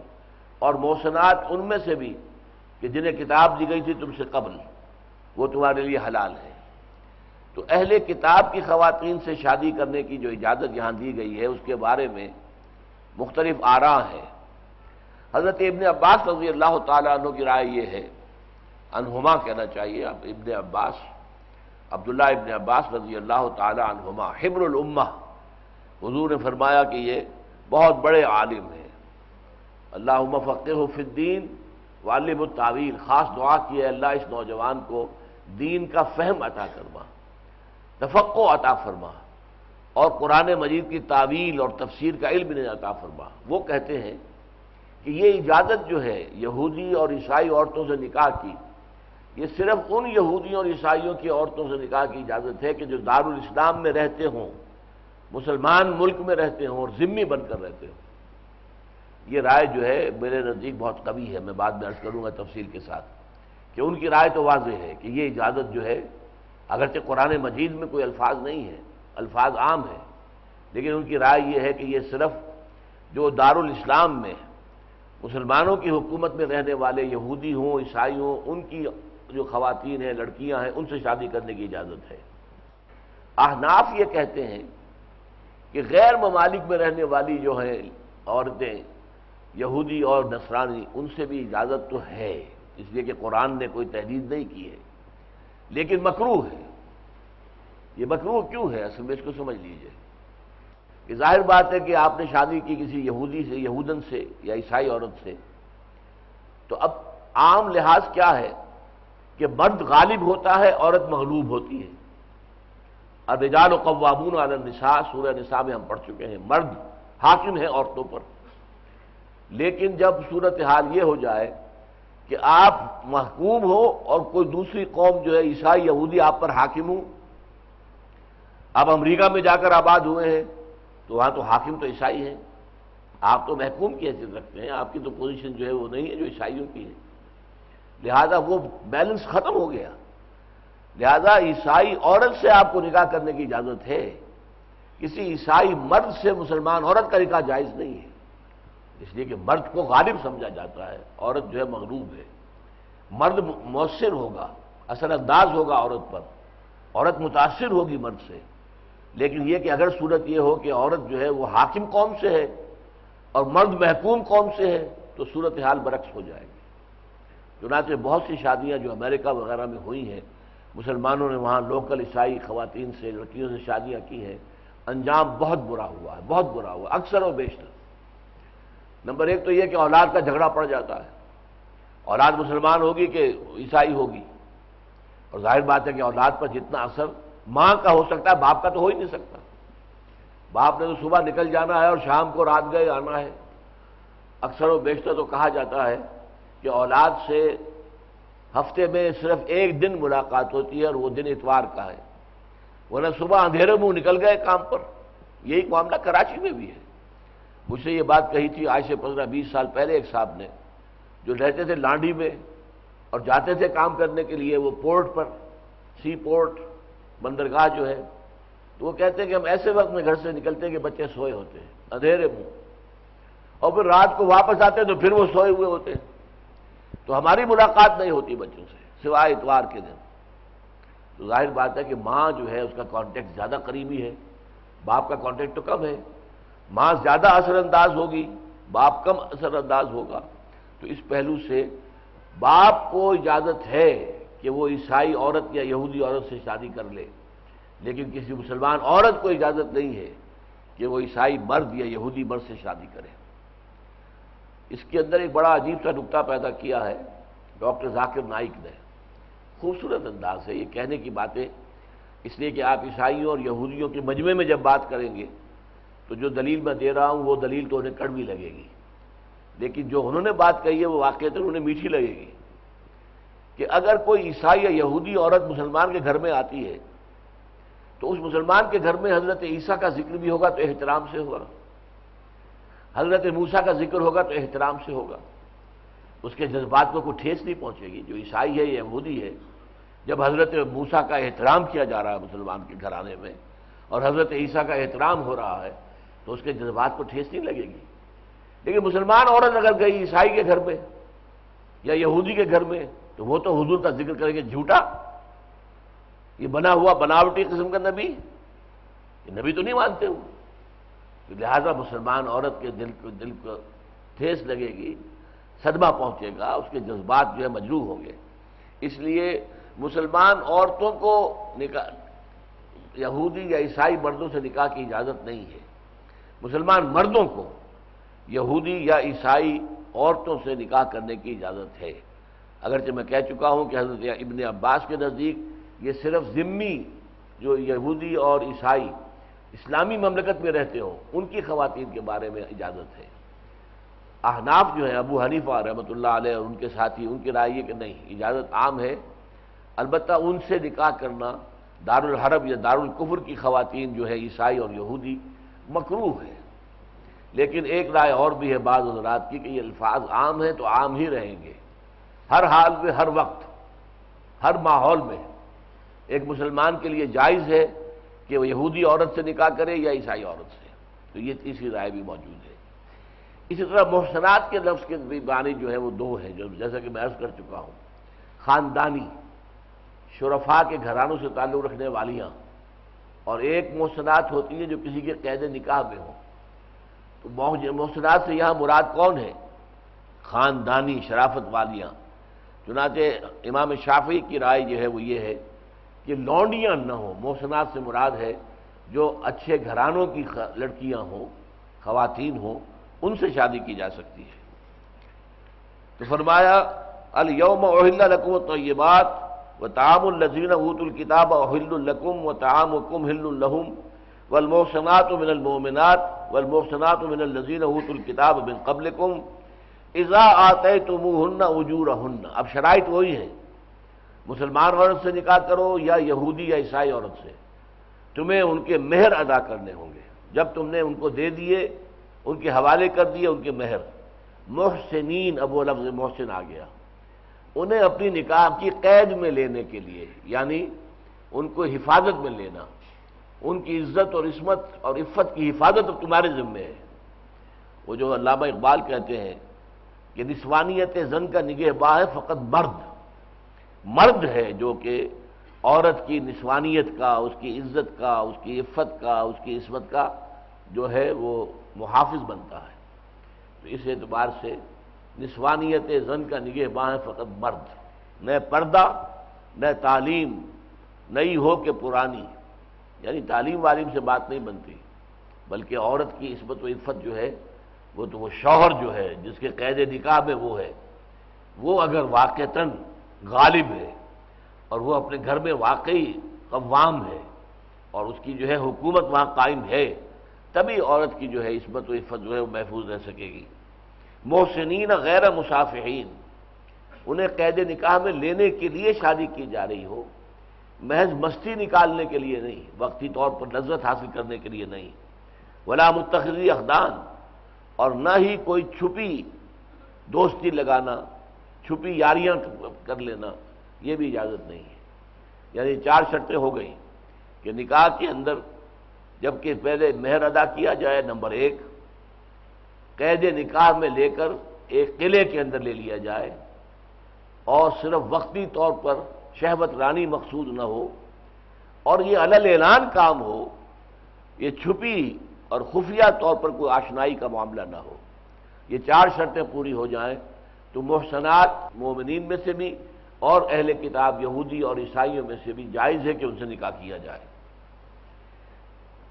اور محسنات ان میں سے بھی کہ جنہیں کتاب دی گئی تھی تم سے قبل، وہ تمہارے لیے حلال ہے۔ تو اہل کتاب کی خواتین سے شادی کرنے کی جو اجازت یہاں دی گئی ہے اس کے بارے میں مختلف آراء ہیں۔ حضرت ابن عباس رضی اللہ تعالیٰ عنہ کی رائے یہ ہے، عنہما کہنا چاہیے، اب ابن عباس، عبداللہ ابن عباس رضی اللہ تعالیٰ عنہما، حبر الامہ، حضور نے فرمایا کہ یہ بہت بڑے عالم ہیں، اللہم فقہہ فی الدین وعلمہ التاویل، خاص دعا کی ہے اللہ اس نوجوان کو دین کا فہم عطا فرما، تفقہ عطا فرما، اور قرآن مجید کی تعویل اور تفسیر کا علم انہیں عطا فرما۔ وہ کہتے ہیں کہ یہ اجازت جو ہے یہودی اور عیسائی عورتوں سے نکاح کی، یہ صرف ان یہودیوں اور عیسائیوں کی عورتوں سے نکاح کی اجازت ہے کہ جو دارالاسلام میں رہتے ہوں، مسلمان ملک میں رہتے ہوں اور ذمہ بن کر رہتے ہوں۔ یہ رائے جو ہے میرے نزدیک بہت قوی ہے، میں بعد میں عرض کروں گا تفصیل کے ساتھ، کہ ان کی رائے تو واضح ہے کہ یہ اجازت جو ہے، اگرچہ قرآن مجید میں کوئی الفاظ نہیں ہے، الفاظ عام ہیں، لیکن ان کی رائے یہ ہے کہ یہ صرف جو دارالاسلام میں مسلمانوں کی حکومت میں رہنے والے یہودی ہوں، عیسائی ہوں، ان کی جو خواتین ہیں، لڑکیاں ہیں، ان سے شادی کرنے کی اجازت ہے۔ احناف یہ کہتے ہیں کہ غیر ممالک میں رہنے والی جو ہیں عورتیں، یہودی اور نصرانی، ان سے بھی اجازت تو ہے، اس لیے کہ قرآن نے کوئی تحدید نہیں کی ہے، لیکن مکروہ ہے۔ یہ مکروہ کیوں ہے؟ اصل میں اس کو سمجھ لیجئے کہ ظاہر بات ہے کہ آپ نے شادی کی کسی یہودی سے، یہودن سے یا عیسائی عورت سے، تو اب عام لحاظ کیا ہے کہ مرد غالب ہوتا ہے، عورت مغلوب ہوتی ہے۔ الرجال قوامون علی النساء، سورہ نساء میں ہم پڑھ چکے ہیں، مرد حاکم ہیں عورتوں پر۔ لیکن جب صورتحال یہ ہو جائے کہ آپ محکوم ہو اور کوئی دوسری قوم جو ہے عیسائی یہودی آپ پر حاکم ہوں، آپ امریکہ میں جا کر آباد ہوئے ہیں تو وہاں تو حاکم تو عیسائی ہیں، آپ تو محکوم کی حیثیت رکھتے ہیں، آپ کی تو پوزیشن جو ہے وہ نہیں ہے جو عیسائیوں کی ہے، لہذا وہ بیلنس ختم ہو گیا۔ لہذا عیسائی عورت سے آپ کو نکاح کرنے کی اجازت ہے، کسی عیسائی مرد سے مسلمان عورت کا نکاح جائز نہیں ہے، اس لیے کہ مرد کو غالب سمجھا جاتا ہے، عورت جو ہے مغلوب ہے۔ مرد مؤثر ہوگا، اثر انداز ہوگا عورت پر، عورت متاثر ہوگی مرد سے، لیکن یہ کہ اگر صورت یہ ہو کہ عورت جو ہے وہ حاکم قوم سے ہے اور مرد محکوم قوم سے ہے تو صورتحال برعکس ہو جائے گی۔ چنانچہ بہت سی شادیاں جو امریکہ وغیرہ میں ہوئی ہیں، مسلمانوں نے وہاں لوکل عیسائی خواتین سے، لڑکیوں سے شادیاں کی ہیں، انجام بہت برا ہوا ہے، بہت برا ہوا اکثر و بیشتر۔ نمبر ایک تو یہ کہ اولاد کا جھگڑا پڑ جاتا ہے، اولاد مسلمان ہوگی کہ عیسائی ہوگی، اور ظاہر بات ہے کہ اولاد پر جتنا اثر ماں کا ہو سکتا ہے باپ کا تو ہو ہی نہیں سکتا۔ باپ نے تو صبح نکل جانا ہے اور شام کو رات گئے آنا ہے۔ اکثر و بیشتر تو کہا جاتا ہے کہ اولاد سے ہفتے میں صرف ایک دن ملاقات ہوتی ہے اور وہ دن اتوار کا ہے، ورنہ صبح اندھیرے منہ نکل گئے کام پر۔ یہی معاملہ کراچی میں بھی ہے۔ مجھ سے یہ بات کہی تھی آج سے 15-20 سال پہلے ایک صاحب نے، جو رہتے تھے لانڈی میں اور جاتے تھے کام کرنے کے لیے وہ پورٹ پر، سی پورٹ بندرگاہ جو ہے، تو وہ کہتے ہیں کہ ہم ایسے وقت میں گھر سے نکلتے ہیں کہ بچے سوئے ہوتے ہیں اندھیرے منہ، اور پھر رات کو واپس آتے ہیں تو پھر وہ سوئے ہوئے ہوتے ہیں، تو ہماری ملاقات نہیں ہوتی بچوں سے سوائے اتوار کے دن۔ تو ظاہر بات ہے کہ ماں جو ہے اس کا کانٹیکٹ زیادہ قریبی ہے، باپ کا کانٹیکٹ تو کم ہے۔ ماں زیادہ اثر انداز ہوگی، باپ کم اثر انداز ہوگا، تو اس پہلو سے باپ کو اجازت ہے کہ وہ عیسائی عورت یا یہودی عورت سے شادی کر لے، لیکن کسی مسلمان عورت کو اجازت نہیں ہے کہ وہ عیسائی مرد یا یہودی مرد سے شادی کرے۔ اس کے اندر ایک بڑا عجیب سا نکتہ پیدا کیا ہے ڈاکٹر ذاکر نائک نے، خوبصورت انداز ہے یہ کہنے کی باتیں، اس لیے کہ آپ عیسائیوں اور یہودیوں کے مجمع میں جب بات کریں گے تو جو دلیل میں دے رہا ہوں وہ دلیل تو انہیں کڑوی لگے گی، لیکن جو انہوں نے بات کہی ہے وہ واقعتاً انہیں میٹھی لگے گی، کہ اگر کوئی عیسائی یا یہودی عورت مسلمان کے گھر میں آتی ہے تو اس مسلمان کے گھر میں حضرت عیسیٰ کا ذکر بھی ہوگا تو احترام سے ہوگا، حضرت موسیٰ کا ذکر ہوگا تو احترام سے ہوگا، اس کے جذبات کو کوئی ٹھیس نہیں پہنچے گی۔ جو عیسائی ہے یا یہودی ہے، جب حضرت موسیٰ کا احترام کیا جا رہا ہے مسلمان کے گھرانے میں اور حضرت عیسیٰ کا احترام ہو رہا ہے تو اس کے جذبات کو ٹھیس نہیں لگے گی۔ لیکن مسلمان عورت اگر گئی عیسائی کے گھر میں یا یہودی کے گھر میں تو وہ تو حضور کا ذکر کریں گے، جھوٹا، یہ بنا ہوا بناوٹی قسم کا نبی، یہ نبی تو نہیں مانتے ہو۔ لہذا مسلمان عورت کے دل کو ٹھیس لگے گی، صدمہ پہنچے گا، اس کے جذبات جو ہے مجروح ہوں گے۔ اس لیے مسلمان عورتوں کو نکاح یہودی یا عیسائی مردوں سے نکاح کی اجازت نہیں ہے، مسلمان مردوں کو یہودی یا عیسائی عورتوں سے نکاح کرنے کی اجازت ہے۔ اگرچہ میں کہہ چکا ہوں کہ حضرت ابن عباس کے نزدیک یہ صرف ذمی جو یہودی اور عیسائی اسلامی مملکت میں رہتے ہوں ان کی خواتین کے بارے میں اجازت ہے۔ احناف جو ہیں ابو حنیفہ رحمۃ اللہ علیہ اور ان کے ساتھی، ان کی رائے یہ کہ نہیں، اجازت عام ہے، البتہ ان سے نکاح کرنا دارالحرب یا دارالکفر کی خواتین جو ہے عیسائی اور یہودی مکروہ ہے۔ لیکن ایک رائے اور بھی ہے بعض حضرات کی کہ یہ الفاظ عام ہیں تو عام ہی رہیں گے، ہر حال میں، ہر وقت، ہر ماحول میں ایک مسلمان کے لیے جائز ہے کہ وہ یہودی عورت سے نکاح کرے یا عیسائی عورت سے، تو یہ تیسری رائے بھی موجود ہے۔ اسی طرح محسنات کے لفظ کے بھی معنی جو ہے وہ دو ہیں، جو جیسا کہ میں عرض کر چکا ہوں، خاندانی شرفاء کے گھرانوں سے تعلق رکھنے والیاں، اور ایک محسنات ہوتی ہیں جو کسی کے قید نکاح میں ہوں۔ تو محسنات سے یہاں مراد کون ہے؟ خاندانی شرافت والیاں۔ چنانچہ امام شافعی کی رائے جو ہے وہ یہ ہے کہ لونڈیاں نہ ہوں، محسنات سے مراد ہے جو اچھے گھرانوں کی لڑکیاں ہوں، خواتین ہوں، ان سے شادی کی جا سکتی ہے۔ تو فرمایا الیوم احل لکم الطیبات وطعام الذین اوتوا الکتاب حل لکم وطعامکم حل لہم والمحصنات من المؤمنات والمحصنات من الذین اوتوا الکتاب من قبلکم اذا آتیتموہن اجورہن۔ اب شرائط وہی ہیں، مسلمان عورت سے نکاح کرو یا یہودی یا عیسائی عورت سے، تمہیں ان کے مہر ادا کرنے ہوں گے۔ جب تم نے ان کو دے دیے، ان کے حوالے کر دیے ان کے مہر، محسنین، اب وہ لفظ محسن آ گیا، انہیں اپنی نکاح کی قید میں لینے کے لیے، یعنی ان کو حفاظت میں لینا، ان کی عزت اور عصمت اور عفت کی حفاظت اب تمہارے ذمہ ہے۔ وہ جو علامہ اقبال کہتے ہیں کہ نسوانیت زن کا نگہباں ہے فقط مرد، مرد ہے جو کہ عورت کی نسوانیت کا، اس کی عزت کا، اس کی عفت کا، اس کی عصمت کا جو ہے وہ محافظ بنتا ہے۔ تو اس اعتبار سے نسوانیت زن کا نگہباں ہے فقط مرد، نہ پردہ نہ تعلیم نئی ہو کہ پرانی، یعنی تعلیم والیم سے بات نہیں بنتی، بلکہ عورت کی عصمت و عفت جو ہے وہ تو وہ شوہر جو ہے جس کے قید نکاح میں وہ ہے، وہ اگر واقعتاً غالب ہے اور وہ اپنے گھر میں واقعی قوام ہے اور اس کی جو ہے حکومت وہاں قائم ہے، تبھی عورت کی جو ہے عصمت و عفت جو ہے وہ محفوظ رہ سکے گی۔ محسنین غیر مصافحین، انہیں قید نکاح میں لینے کے لیے شادی کی جا رہی ہو، محض مستی نکالنے کے لیے نہیں، وقتی طور پر لذت حاصل کرنے کے لیے نہیں۔ ولا متخذی اخدان، اور نہ ہی کوئی چھپی دوستی لگانا، چھپی یاریاں کر لینا، یہ بھی اجازت نہیں ہے۔ یعنی 4 شرطیں ہو گئیں کہ نکاح کے اندر جبکہ پہلے مہر ادا کیا جائے، نمبر 1، قید نکاح میں لے کر ایک قلعے کے اندر لے لیا جائے اور صرف وقتی طور پر شہوت رانی مقصود نہ ہو، اور یہ علل اعلان کام ہو، یہ چھپی اور خفیہ طور پر کوئی آشنائی کا معاملہ نہ ہو۔ یہ 4 شرطیں پوری ہو جائیں تو محسنات مومنین میں سے بھی اور اہل کتاب یہودی اور عیسائیوں میں سے بھی جائز ہے کہ ان سے نکاح کیا جائے۔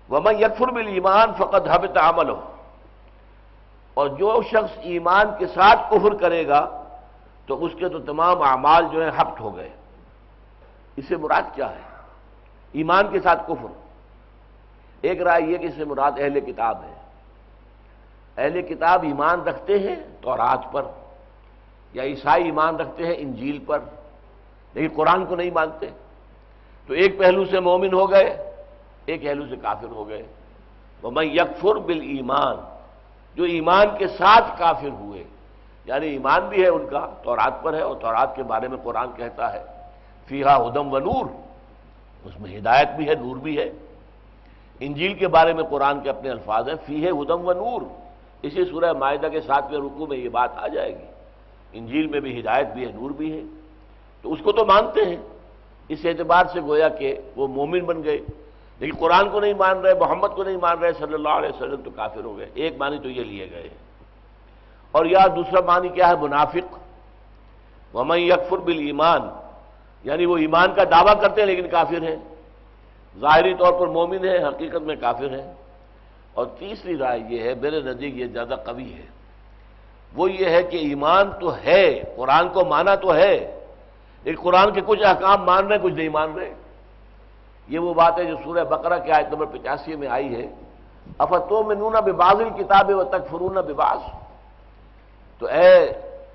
وَمَن يَكْفُرْ بِالْإِيمَانِ فَقَدْ حَبِطَ عَمَلُهُ، اور جو شخص ایمان کے ساتھ کفر کرے گا تو اس کے تو تمام اعمال جو ہیں حبط ہو گئے۔ اس سے مراد کیا ہے؟ ایمان کے ساتھ کفر، ایک رائے یہ کہ اس سے مراد اہل کتاب ہے۔ اہل کتاب ایمان رکھتے ہیں تورات پر، یا عیسائی ایمان رکھتے ہیں انجیل پر، لیکن قرآن کو نہیں مانتے، تو ایک پہلو سے مومن ہو گئے، ایک پہلو سے کافر ہو گئے۔ وَمَن يَكْفُرْ بِالْإِيمَانِ، جو ایمان کے ساتھ کافر ہوئے، یعنی ایمان بھی ہے ان کا تورات پر ہے، اور تورات کے بارے میں قرآن کہتا ہے فیہا ھدی ونور، اس میں ہدایت بھی ہے، نور بھی ہے۔ انجیل کے بارے میں قرآن کے اپنے الفاظ ہیں فیہ ھدی ونور، اسی سورہ مائدہ کے 7ویں رکوع میں یہ بات آ جائے گی، انجیل میں بھی ہدایت بھی ہے، نور بھی ہے، تو اس کو تو مانتے ہیں۔ اس اعتبار سے گویا کہ وہ مومن بن گئے، لیکن قرآن کو نہیں مان رہے، محمد کو نہیں مان رہے صلی اللہ علیہ وسلم، تو کافر ہو گئے۔ ایک معنی تو یہ لیے گئے، اور یا دوسرا معنی کیا ہے؟ منافق۔ وَمَن يَكْفُرْ بِالْإِيمَانِ، یعنی وہ ایمان کا دعویٰ کرتے ہیں لیکن کافر ہیں، ظاہری طور پر مومن ہیں، حقیقت میں کافر ہیں۔ اور تیسری رائے یہ ہے، میرے نزدیک یہ زیادہ قوی ہے، وہ یہ ہے کہ ایمان تو ہے، قرآن کو مانا تو ہے، لیکن قرآن کے کچھ احکام مان رہے کچھ نہیں مان رہے۔ یہ وہ بات ہے جو سورہ بقرہ کی آیت نمبر 85 میں آئی ہے، افتؤمنون ببعض الکتاب وتکفرون ببعض، تو اے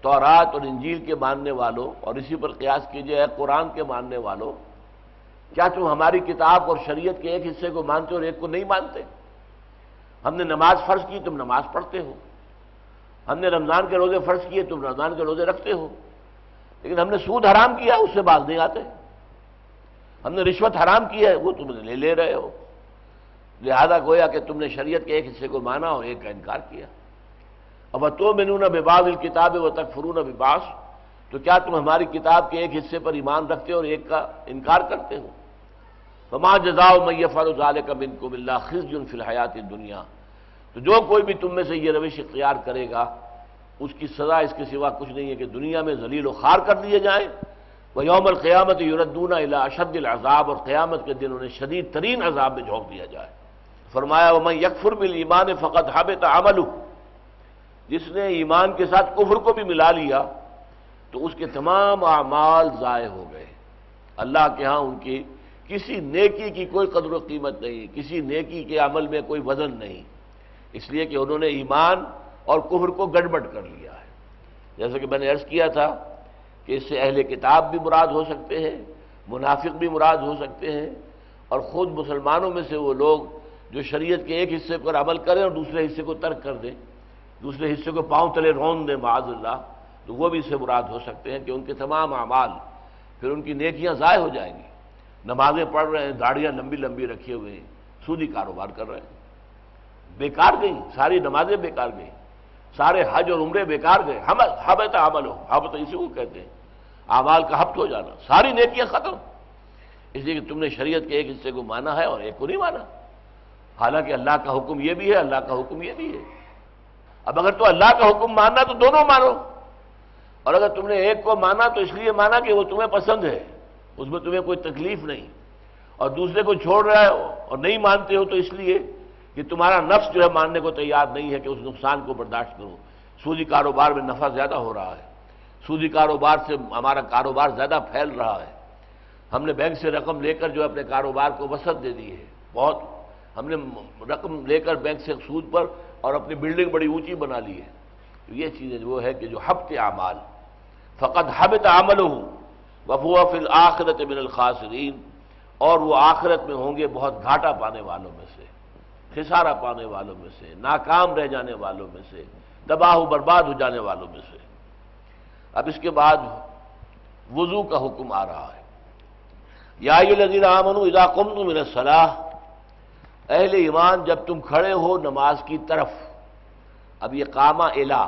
تورات اور انجیل کے ماننے والوں، اور اسی پر قیاس کیجئے اے قرآن کے ماننے والوں، کیا تم ہماری کتاب اور شریعت کے ایک حصے کو مانتے ہو اور ایک کو نہیں مانتے؟ ہم نے نماز فرض کی، تم نماز پڑھتے ہو، ہم نے رمضان کے روزے فرض کیے، تم رمضان کے روزے رکھتے ہو، لیکن ہم نے سود حرام کیا، اس سے باز نہیں آتے، ہم نے رشوت حرام کی ہے، وہ تم لے رہے ہو، لہذا گویا کہ تم نے شریعت کے ایک حصے کو مانا اور ایک کا انکار کیا۔ افتؤمنون ببعض الکتاب وتکفرون ببعض، تو کیا تم ہماری کتاب کے ایک حصے پر ایمان رکھتے ہو اور ایک کا انکار کرتے ہو؟ فما جزاء من یفعل ذلک منکم الا خزی فی الحیاۃ الدنیا، تو جو کوئی بھی تم میں سے یہ روش اختیار کرے گا اس کی سزا اس کے سوا کچھ نہیں ہے کہ دنیا میں ذلیل و خوار کر دیے جائیں، ویوم القیامت یردون الی اشد العذاب، اور قیامت کے دن انہیں شدید ترین عذاب میں جھونک دیا جائے۔ فرمایا ومن یکفر بالایمان فقد حبط عملہ، جس نے ایمان کے ساتھ کفر کو بھی ملا لیا تو اس کے تمام اعمال ضائع ہو گئے، اللہ کے ہاں ان کی کسی نیکی کی کوئی قدر و قیمت نہیں، کسی نیکی کے عمل میں کوئی وزن نہیں، اس لیے کہ انہوں نے ایمان اور کفر کو گڑبڑ کر لیا ہے۔ جیسا کہ میں نے عرض کیا تھا کہ اس سے اہل کتاب بھی مراد ہو سکتے ہیں، منافق بھی مراد ہو سکتے ہیں، اور خود مسلمانوں میں سے وہ لوگ جو شریعت کے ایک حصے پر عمل کریں اور دوسرے حصے کو ترک کر دیں، دوسرے حصے کو پاؤں تلے رون دیں معاذ اللہ، تو وہ بھی اس سے مراد ہو سکتے ہیں کہ ان کے تمام اعمال پھر ان کی نیکیاں ضائع ہو جائیں گی۔ نمازیں پڑھ رہے ہیں، داڑیاں لمبی لمبی رکھے ہوئے ہیں، سودی کاروبار کر رہے ہیں، بیکار گئی ساری نمازیں، بیکار گئی سارے حج اور عمرے بیکار گئے، حبط عمل ہو، حبط اسی کو کہتے ہیں، اعمال کا حبط ہو جانا، ساری نیکیاں ختم، اس لیے کہ تم نے شریعت کے ایک حصے کو مانا ہے اور ایک کو نہیں مانا، حالانکہ اللہ کا حکم یہ بھی ہے، اللہ کا حکم یہ بھی ہے۔ اب اگر تو اللہ کا حکم ماننا تو دونوں مانو، اور اگر تم نے ایک کو مانا تو اس لیے مانا کہ وہ تمہیں پسند ہے، اس میں تمہیں کوئی تکلیف نہیں، اور دوسرے کو چھوڑ رہے ہو اور نہیں مانتے ہو تو اس لیے کہ تمہارا نفس جو ہے ماننے کو تیار نہیں ہے کہ اس نقصان کو برداشت کرو۔ سودی کاروبار میں نفع زیادہ ہو رہا ہے، سودی کاروبار سے ہمارا کاروبار زیادہ پھیل رہا ہے، ہم نے بینک سے رقم لے کر جو اپنے کاروبار کو وسعت دے دی ہے، بہت ہم نے رقم لے کر بینک سے سود پر اور اپنی بلڈنگ بڑی اونچی بنا لی ہے۔ تو یہ چیزیں وہ ہے کہ جو حبط اعمال، فقد حبط عملہ وہو فی الآخرۃ من الخاسرین، اور وہ آخرت میں ہوں گے بہت گھاٹا پانے والوں میں سے، خسارہ پانے والوں میں سے، ناکام رہ جانے والوں میں سے، تباہ و برباد ہو جانے والوں میں سے۔ اب اس کے بعد وضو کا حکم آ رہا ہے۔ یا ایھا الذین آمنوا اذا قمتم الی الصلاۃ، اہل ایمان جب تم کھڑے ہو نماز کی طرف، اب یہ قامہ الی،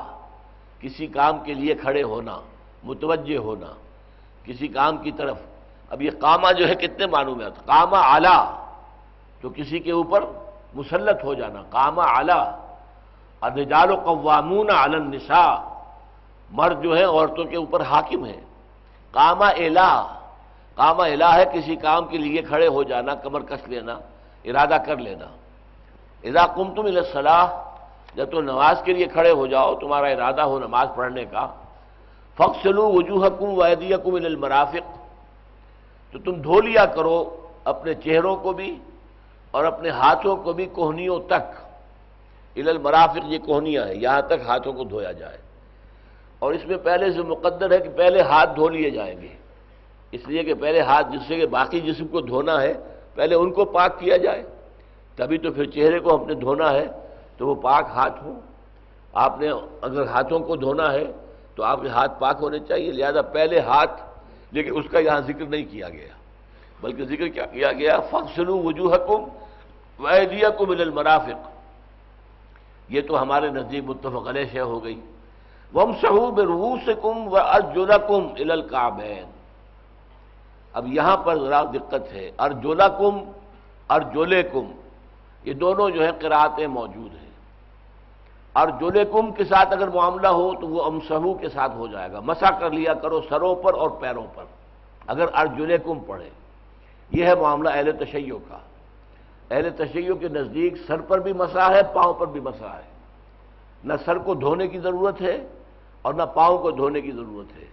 کسی کام کے لیے کھڑے ہونا، متوجہ ہونا کسی کام کی طرف۔ اب یہ قامہ جو ہے کتنے معنوں میں آتا ہے؟ قامہ علی، تو کسی کے اوپر مسلط ہو جانا، قامہ علی، الرجال قوامون علی النساء، مرد جو ہے عورتوں کے اوپر حاکم ہے۔ قامہ الی، قامہ الی ہے کسی کام کے لیے کھڑے ہو جانا، کمر کس لینا، ارادہ کر لینا۔ اذا قمتم الی الصلاۃ، جب تم نماز کے لیے کھڑے ہو جاؤ، تمہارا ارادہ ہو نماز پڑھنے کا، فاغسلوا وجوہکم وایدیکم الی المرافق، تو تم دھو لیا کرو اپنے چہروں کو بھی اور اپنے ہاتھوں کو بھی کوہنیوں تک، الی المرافق یہ کوہنیاں ہیں، یہاں تک ہاتھوں کو دھویا جائے، اور اس میں پہلے سے مقدر ہے کہ پہلے ہاتھ دھو لیے جائیں گے، اس لیے کہ پہلے ہاتھ، جس سے کہ باقی جسم کو دھونا ہے پہلے ان کو پاک کیا جائے، تبھی تو پھر چہرے کو ہم نے دھونا ہے تو وہ پاک ہاتھ ہوں۔ آپ نے اگر ہاتھوں کو دھونا ہے تو آپ کے ہاتھ پاک ہونے چاہیے، لہذا پہلے ہاتھ، لیکن اس کا یہاں ذکر نہیں کیا گیا، بلکہ ذکر کیا کیا گیا؟ فاغسلوا وجوہکم وایدیکم الی المرافق، یہ تو ہمارے نزدیک متفق علیہ شے ہو گئی۔ وامسحوا برؤوسکم وارجلکم الی الکعبین، اب یہاں پر ذرا دقت ہے، ارجلکم، ارجلکم، یہ دونوں جو ہے قرأتیں موجود ہیں۔ ارجلکم کے ساتھ اگر معاملہ ہو تو وہ امسحو کے ساتھ ہو جائے گا، مسح کر لیا کرو سروں پر اور پیروں پر، اگر ارجلکم پڑھے۔ یہ ہے معاملہ اہل تشیع کا۔ اہل تشیع کے نزدیک سر پر بھی مسح ہے، پاؤں پر بھی مسح ہے، نہ سر کو دھونے کی ضرورت ہے اور نہ پاؤں کو دھونے کی ضرورت ہے،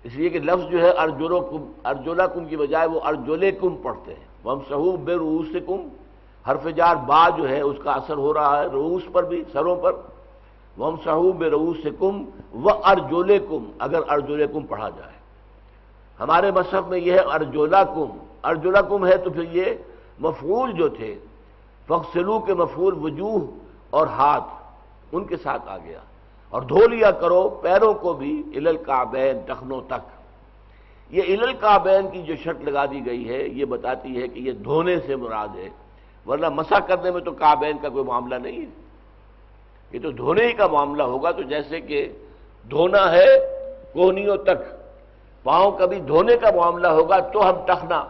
اس لیے کہ لفظ جو ہے ارجلکم، ارجلکم کی بجائے وہ ارجلکم پڑھتے ہیں۔ وامسحوا برؤوسکم، حرف جار با جو ہے اس کا اثر ہو رہا ہے رؤوس پر بھی، سروں پر۔ وامسحوا برؤوسکم وارجلکم، اگر ارجلکم پڑھا جائے۔ ہمارے مصحف میں یہ ہے ارجلکم، ارجلکم ہے تو پھر یہ مفعول جو تھے فاغسلوا کے مفعول وجوہ اور ہاتھ ان کے ساتھ آ گیا، اور دھو لیا کرو پیروں کو بھی الی الکعبین، ٹخنوں تک۔ یہ الی الکعبین کی جو شرط لگا دی گئی ہے یہ بتاتی ہے کہ یہ دھونے سے مراد ہے، ورنہ مسح کرنے میں تو کعبین کا کوئی معاملہ نہیں ہے، یہ تو دھونے ہی کا معاملہ ہوگا۔ تو جیسے کہ دھونا ہے کوہنیوں تک، پاؤں کا بھی دھونے کا معاملہ ہوگا تو ہم ٹخنا،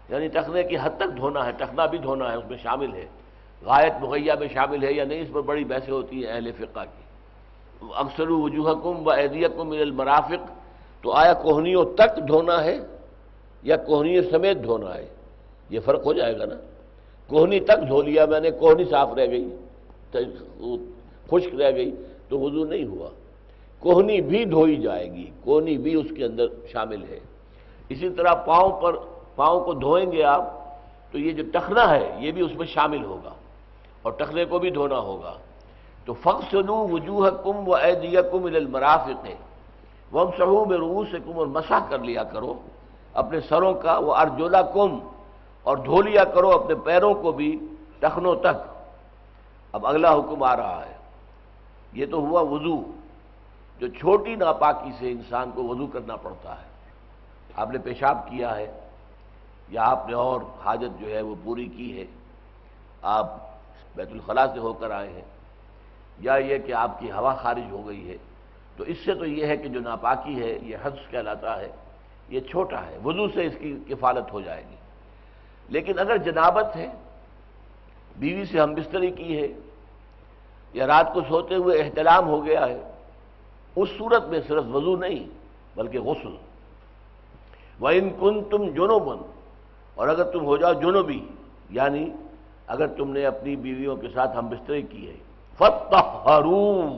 یعنی ٹخنے کی حد تک دھونا ہے، ٹخنا بھی دھونا ہے، اس میں شامل ہے، غائط مغیہ میں شامل ہے یا نہیں، اس پر بڑی بحثیں ہوتی ہیں اہل فقہ کی۔ اغسلوا وجوہکم وایدیکم الی المرافق، تو آیا کوہنیوں تک دھونا ہے یا کوہنیوں سمیت دھونا ہے؟ یہ فرق ہو جائے گا نا۔ کوہنی تک دھو لیا میں نے، کوہنی صاف رہ گئی، خشک رہ گئی تو وضو نہیں ہوا، کوہنی بھی دھوئی جائے گی، کوہنی بھی اس کے اندر شامل ہے۔ اسی طرح پاؤں پر، پاؤں کو دھوئیں گے آپ تو یہ جو ٹخنا ہے یہ بھی اس میں شامل ہوگا اور ٹخنے کو بھی دھونا ہوگا۔ تو فاغسلوا وجوہکم وایدیکم الی المرافق، وامسحوا برؤوسکم، اور مسح کر لیا کرو اپنے سروں کا، وارجلکم، اور دھو لیا کرو اپنے پیروں کو بھی ٹخنوں تک۔ اب اگلا حکم آ رہا ہے، یہ تو ہوا وضو، جو چھوٹی ناپاکی سے انسان کو وضو کرنا پڑتا ہے، آپ نے پیشاب کیا ہے یا آپ نے اور حاجت جو ہے وہ پوری کی ہے، آپ بیت الخلاء سے ہو کر آئے ہیں، یا یہ کہ آپ کی ہوا خارج ہو گئی ہے، تو اس سے تو یہ ہے کہ جو ناپاکی ہے یہ حدث کہلاتا ہے، یہ چھوٹا ہے، وضو سے اس کی کفالت ہو جائے گی۔ لیکن اگر جنابت ہے، بیوی سے ہم بستری کی ہے، یا رات کو سوتے ہوئے احتلام ہو گیا ہے، اس صورت میں صرف وضو نہیں بلکہ غسل۔ وَإِن كُنتُمْ جُنُبًا، اور اگر تم ہو جاؤ جنوبی، یعنی اگر تم نے اپنی بیویوں کے ساتھ ہم بستری کی ہے، فَطَّهَّرُوا،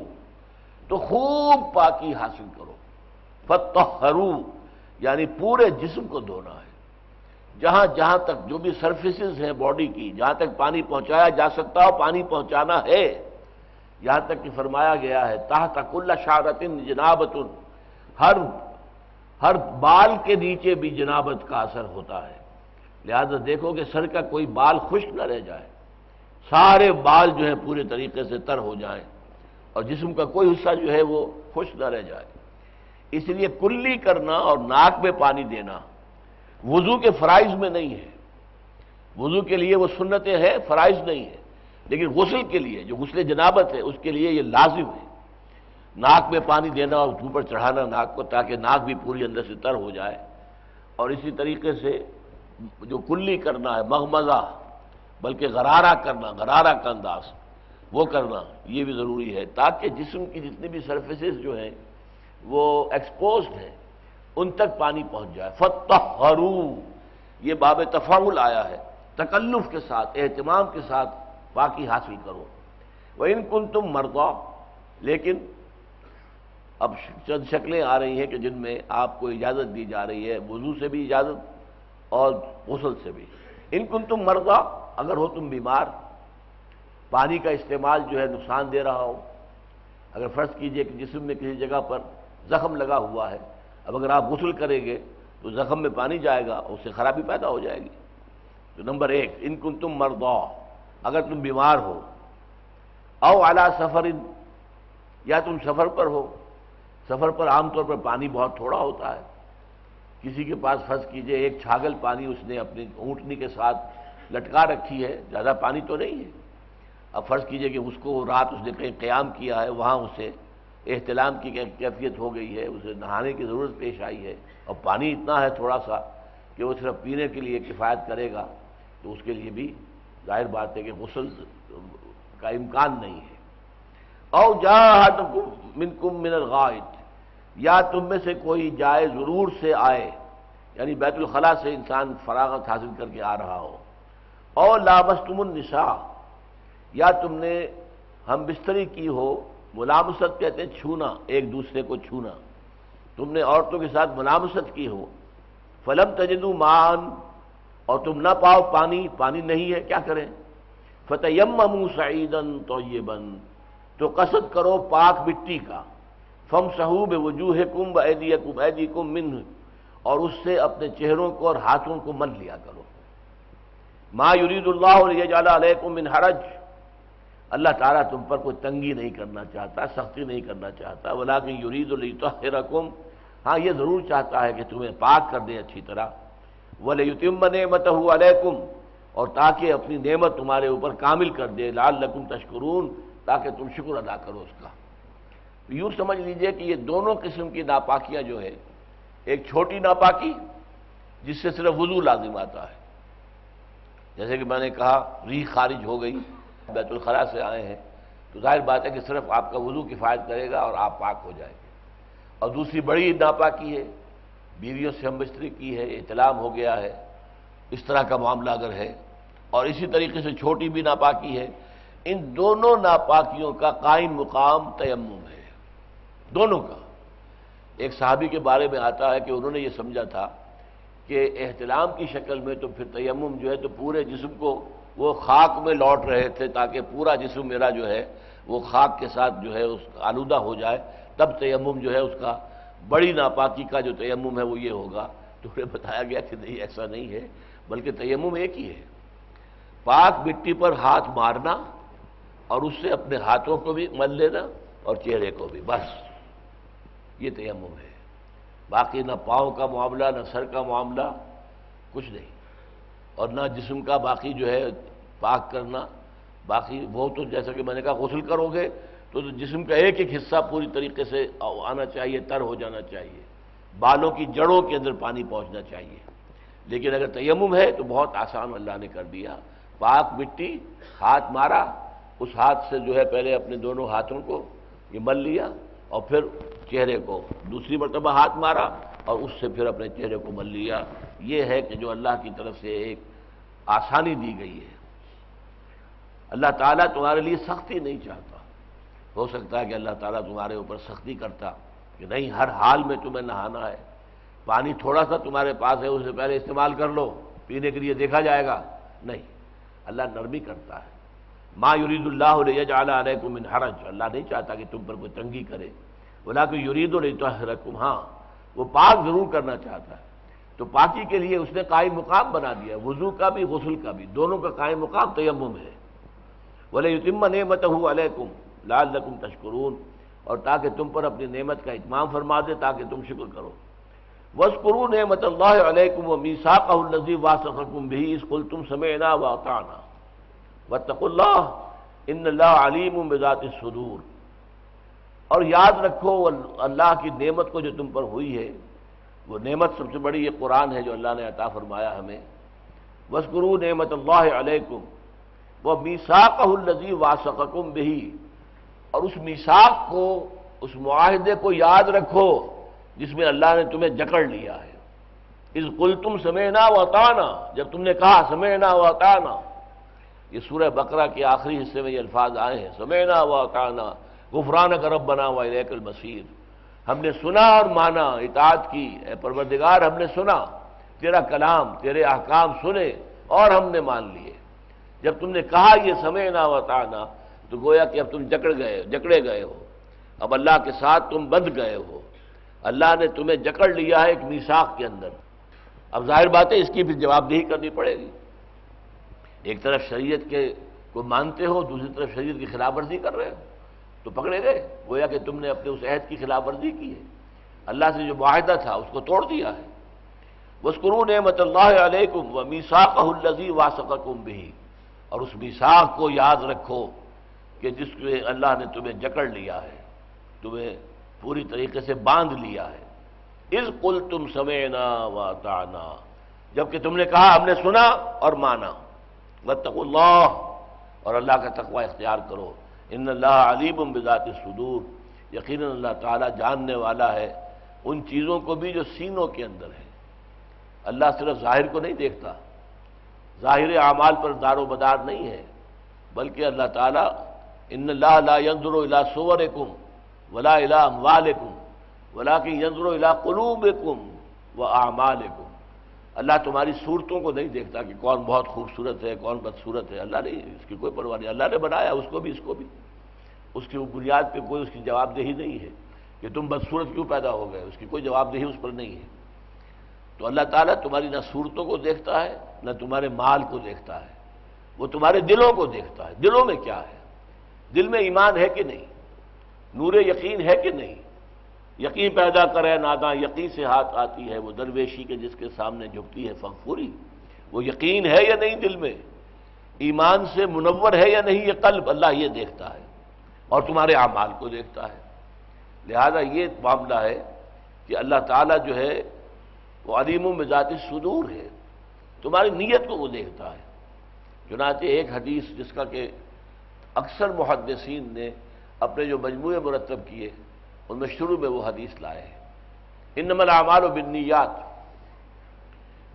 تو خوب پاکی حاصل کرو۔ فَطَّهَّرُوا یعنی پورے جسم کو دھونا ہے، جہاں جہاں تک جو بھی سرفیسز ہیں باڈی کی، جہاں تک پانی پہنچایا جا سکتا ہو پانی پہنچانا ہے، یہاں تک کہ فرمایا گیا ہے تحت کل شعرۃ جنابۃ، ہر بال کے نیچے بھی جنابت کا اثر ہوتا ہے، لہذا دیکھو کہ سر کا کوئی بال خشک نہ رہ جائے، سارے بال جو ہے پورے طریقے سے تر ہو جائیں، اور جسم کا کوئی حصہ جو ہے وہ خشک نہ رہ جائے۔ اس لیے کلی کرنا اور ناک میں پانی دینا وضو کے فرائض میں نہیں ہے، وضو کے لیے وہ سنتیں ہیں، فرائض نہیں ہے، لیکن غسل کے لیے جو غسل جنابت ہے اس کے لیے یہ لازم ہے، ناک میں پانی دینا اور اوپر چڑھانا ناک کو، تاکہ ناک بھی پوری اندر سے تر ہو جائے، اور اسی طریقے سے جو کلی کرنا ہے مغمضہ، بلکہ غرارہ کرنا، غرارہ کا انداز وہ کرنا، یہ بھی ضروری ہے، تاکہ جسم کی جتنی بھی سرفیسز جو ہیں وہ ایکسپوزڈ ہیں ان تک پانی پہنچ جائے۔ فَطَّهَّرُوا یہ باب تفاعل آیا ہے، تکلف کے ساتھ، اہتمام کے ساتھ پاکی حاصل کرو۔ وَإِن كُنتُم مَرْضَىٰ، لیکن اب چند شکلیں آ رہی ہیں کہ جن میں آپ کو اجازت دی جا رہی ہے، وضو سے بھی اجازت اور غسل سے بھی۔ ان کنتم مرضی، اگر ہو تم بیمار، پانی کا استعمال جو ہے نقصان دے رہا ہو، اگر فرض کیجئے کہ جسم میں کسی جگہ پر زخم لگا ہوا ہے، اب اگر آپ غسل کریں گے تو زخم میں پانی جائے گا، اس سے خرابی پیدا ہو جائے گی۔ تو نمبر ایک، ان کنتم مرضی، اگر تم بیمار ہو، او علی سفر، یا تم سفر پر ہو، سفر پر عام طور پر پانی بہت تھوڑا ہوتا ہے، کسی کے پاس فرض کیجئے ایک چھاگل پانی اس نے اپنی اونٹنی کے ساتھ لٹکا رکھی ہے، زیادہ پانی تو نہیں ہے، اب فرض کیجئے کہ اس کو رات اس نے کہیں قیام کیا ہے، وہاں اسے احتلام کی کیفیت ہو گئی ہے، اسے نہانے کی ضرورت پیش آئی ہے، اور پانی اتنا ہے تھوڑا سا کہ وہ صرف پینے کے لیے کفایت کرے گا، تو اس کے لیے بھی ظاہر بات ہے کہ غسل کا امکان نہیں ہے۔ او جاءکم منکم من الغائط، یا تم میں سے کوئی جائے ضرور سے آئے، یعنی بیت الخلاء سے انسان فراغت حاصل کر کے آ رہا ہو، او لامستم النساء، یا تم نے ہم بستری کی ہو، ملامست کہتے ہیں چھونا، ایک دوسرے کو چھونا، تم نے عورتوں کے ساتھ ملامست کی ہو، فلم تجدوا ماء، اور تم نہ پاؤ پانی، پانی نہیں ہے، کیا کریں؟ فتیمموا صعیدا طیبا، تو قصد کرو پاک مٹی کا، فامسحوا بوجوہکم وایدیکم ایدیکم منہ، اور اس سے اپنے چہروں کو اور ہاتھوں کو مل لیا کرو۔ ما یرید اللہ لیجعل علیکم من حرج، اللہ تعالیٰ تم پر کوئی تنگی نہیں کرنا چاہتا، سختی نہیں کرنا چاہتا، ولکن یرید لیطہرکم، ہاں یہ ضرور چاہتا ہے کہ تمہیں پاک کر دے اچھی طرح، ولیتم نعمتہ علیکم، اور تاکہ اپنی نعمت تمہارے اوپر کامل کر دے، لعلکم تشکرون، تاکہ تم شکر ادا کرو اس کا۔ یوں سمجھ لیجئے کہ یہ دونوں قسم کی ناپاکیاں جو ہے، ایک چھوٹی ناپاکی جس سے صرف وضو لازم آتا ہے، جیسے کہ میں نے کہا ریح خارج ہو گئی، بیت الخلاء سے آئے ہیں، تو ظاہر بات ہے کہ صرف آپ کا وضو کفایت کرے گا اور آپ پاک ہو جائیں گے۔ اور دوسری بڑی ناپاکی ہے، بیویوں سے ہم بستری کی ہے، احتلام ہو گیا ہے، اس طرح کا معاملہ اگر ہے، اور اسی طریقے سے چھوٹی بھی ناپاکی ہے، ان دونوں ناپاکیوں کا قائم مقام تیمم ہے، دونوں کا۔ ایک صحابی کے بارے میں آتا ہے کہ انہوں نے یہ سمجھا تھا کہ احتلام کی شکل میں تو پھر تیمم جو ہے تو پورے جسم کو وہ خاک میں لوٹ رہے تھے، تاکہ پورا جسم میرا جو ہے وہ خاک کے ساتھ جو ہے اس آلودہ ہو جائے، تب تیمم جو ہے اس کا بڑی ناپاکی کا جو تیمم ہے وہ یہ ہوگا۔ تو انہیں بتایا گیا کہ نہیں، ایسا نہیں ہے، بلکہ تیمم ایک ہی ہے، پاک مٹی پر ہاتھ مارنا اور اس سے اپنے ہاتھوں کو بھی مل لینا اور چہرے کو بھی، بس یہ تیمم ہے۔ باقی نہ پاؤں کا معاملہ، نہ سر کا معاملہ، کچھ نہیں، اور نہ جسم کا باقی جو ہے پاک کرنا، باقی وہ تو جیسا کہ میں نے کہا غسل کرو گے تو جسم کا ایک ایک حصہ پوری طریقے سے آنا چاہیے، تر ہو جانا چاہیے، بالوں کی جڑوں کے اندر پانی پہنچنا چاہیے۔ لیکن اگر تیمم ہے تو بہت آسان اللہ نے کر دیا، پاک مٹی، ہاتھ مارا، اس ہاتھ سے جو ہے پہلے اپنے دونوں ہاتھوں کو یہ مل لیا، اور پھر چہرے کو دوسری مرتبہ ہاتھ مارا، اور اس سے پھر اپنے چہرے کو مل لیا۔ یہ ہے کہ جو اللہ کی طرف سے ایک آسانی دی گئی ہے۔ اللہ تعالیٰ تمہارے لیے سختی نہیں چاہتا۔ ہو سکتا ہے کہ اللہ تعالیٰ تمہارے اوپر سختی کرتا کہ نہیں، ہر حال میں تمہیں نہانا ہے، پانی تھوڑا سا تمہارے پاس ہے، اس سے پہلے استعمال کر لو، پینے کے لیے دیکھا جائے گا، نہیں، اللہ نرمی کرتا ہے۔ ما یرید اللہ لیجعل علیکم من حرج، اللہ نہیں چاہتا کہ تم پر کوئی تنگی کرے، ولکن یرید لیطہرکم، ہاں وہ پاک ضرور کرنا چاہتا ہے، تو پاکی کے لیے اس نے قائم مقام بنا دیا، وضو کا بھی غسل کا بھی، دونوں کا قائم مقام تیمم ہے۔ وَلِيُتِمَّ نِعْمَتَهُ عَلَيْكُمْ لَعَلَّكُمْ تَشْكُرُونَ، اور تاکہ تم پر اپنی نعمت کا اتمام فرما دے، تاکہ تم شکر کرو۔ وَاذْكُرُوا نِعْمَتَ اللَّهِ عَلَيْكُمْ وَمِيثَاقَهُ الَّذِي وَاثَقَكُم بِهِ إِذْ قُلْتُمْ سَمِعْنَا وَأَطَعْنَا وَاتَّقُوا اللَّهَ إِنَّ اللَّهَ عَلِيمٌ بِذَاتِ الصُّدُورِ، اور یاد رکھو اللہ کی نعمت کو جو تم پر ہوئی ہے، وہ نعمت سب سے بڑی یہ قرآن ہے جو اللہ نے عطا فرمایا ہمیں۔ وَاذْكُرُوا نِعْمَتَ اللَّهِ عَلَيْكُمْ وَمِيثَاقَهُ الَّذِي وَاثَقَكُم بِهِ، اور اس میثاق کو، اس معاہدے کو یاد رکھو جس میں اللہ نے تمہیں جکڑ لیا ہے۔ اذ قلتم سمعنا واطعنا، جب تم نے کہا سمعنا واطعنا، یہ سورہ بقرہ کے آخری حصے میں یہ الفاظ آئے ہیں، سمعنا واطعنا غفرانک ربنا والیک المصیر، ہم نے سنا اور مانا، اطاعت کی، اے پروردگار ہم نے سنا تیرا کلام، تیرے احکام سنے اور ہم نے مان لیے۔ جب تم نے کہا یہ سمعنا واطعنا تو گویا کہ اب تم جکڑے گئے ہو، اب اللہ کے ساتھ تم بندھ گئے ہو، اللہ نے تمہیں جکڑ لیا ہے ایک میثاق کے اندر۔ اب ظاہر بات ہے اس کی بھی جواب دہی کرنی پڑے گی، ایک طرف شریعت کے کو مانتے ہو، دوسری طرف شریعت کی خلاف ورزی کر رہے ہو تو پکڑے گئے، گویا کہ تم نے اپنے اس عہد کی خلاف ورزی کی ہے، اللہ سے جو معاہدہ تھا اس کو توڑ دیا ہے۔ وَاذْكُرُوا نِعْمَتَ اللَّهِ عَلَيْكُمْ وَمِيثَاقَهُ الَّذِي وَاثَقَكُم بِهِ، اور اس میثاق کو یاد رکھو کہ جس کو اللہ نے تمہیں جکڑ لیا ہے، تمہیں پوری طریقے سے باندھ لیا ہے۔ اذ قلتم سمعنا واطعنا، جبکہ تم نے کہا ہم نے سنا اور مانا۔ واتقوا اللہ، اور اللہ کا تقوی اختیار کرو۔ ان اللہ علیم بذات الصدور، یقیناً اللہ تعالیٰ جاننے والا ہے ان چیزوں کو بھی جو سینوں کے اندر ہے۔ اللہ صرف ظاہر کو نہیں دیکھتا، ظاہر اعمال پر دار و مدار نہیں ہے، بلکہ اللہ تعالیٰ ان اللہ لا ينظر الى صورکم ولا الى اموالکم ولکن ينظر الى قلوبکم واعمالکم، اللہ تمہاری صورتوں کو نہیں دیکھتا کہ کون بہت خوبصورت ہے کون بدصورت ہے، اللہ نہیں، اس کی کوئی پرواہ نہیں، اللہ نے بنایا اس کو بھی اس کو بھی، اس کی بنیاد پہ کوئی اس کی جواب دہی نہیں ہے کہ تم بدصورت کیوں پیدا ہو گئے، اس کی کوئی جواب دہی اس پر نہیں ہے۔ تو اللہ تعالیٰ تمہاری نہ صورتوں کو دیکھتا ہے نہ تمہارے مال کو دیکھتا ہے، وہ تمہارے دلوں کو دیکھتا ہے، دلوں میں کیا ہے، دل میں ایمان ہے کہ نہیں، نور یقین ہے کہ نہیں۔ یقین پیدا کرے ناداں یقین سے ہاتھ آتی ہے، وہ درویشی کے جس کے سامنے جھکتی ہے فغفوری، وہ یقین ہے یا نہیں دل میں، ایمان سے منور ہے یا نہیں یہ قلب، اللہ یہ دیکھتا ہے اور تمہارے اعمال کو دیکھتا ہے۔ لہذا یہ معاملہ ہے کہ اللہ تعالیٰ جو ہے وہ علیم بذات الصدور ہے، تمہاری نیت کو وہ دیکھتا ہے۔ چنانچہ ایک حدیث جس کا کہ اکثر محدثین نے اپنے جو مجموعے مرتب کیے ان میں شروع میں وہ حدیث لائے ہیں، انما الاعمال بالنیات،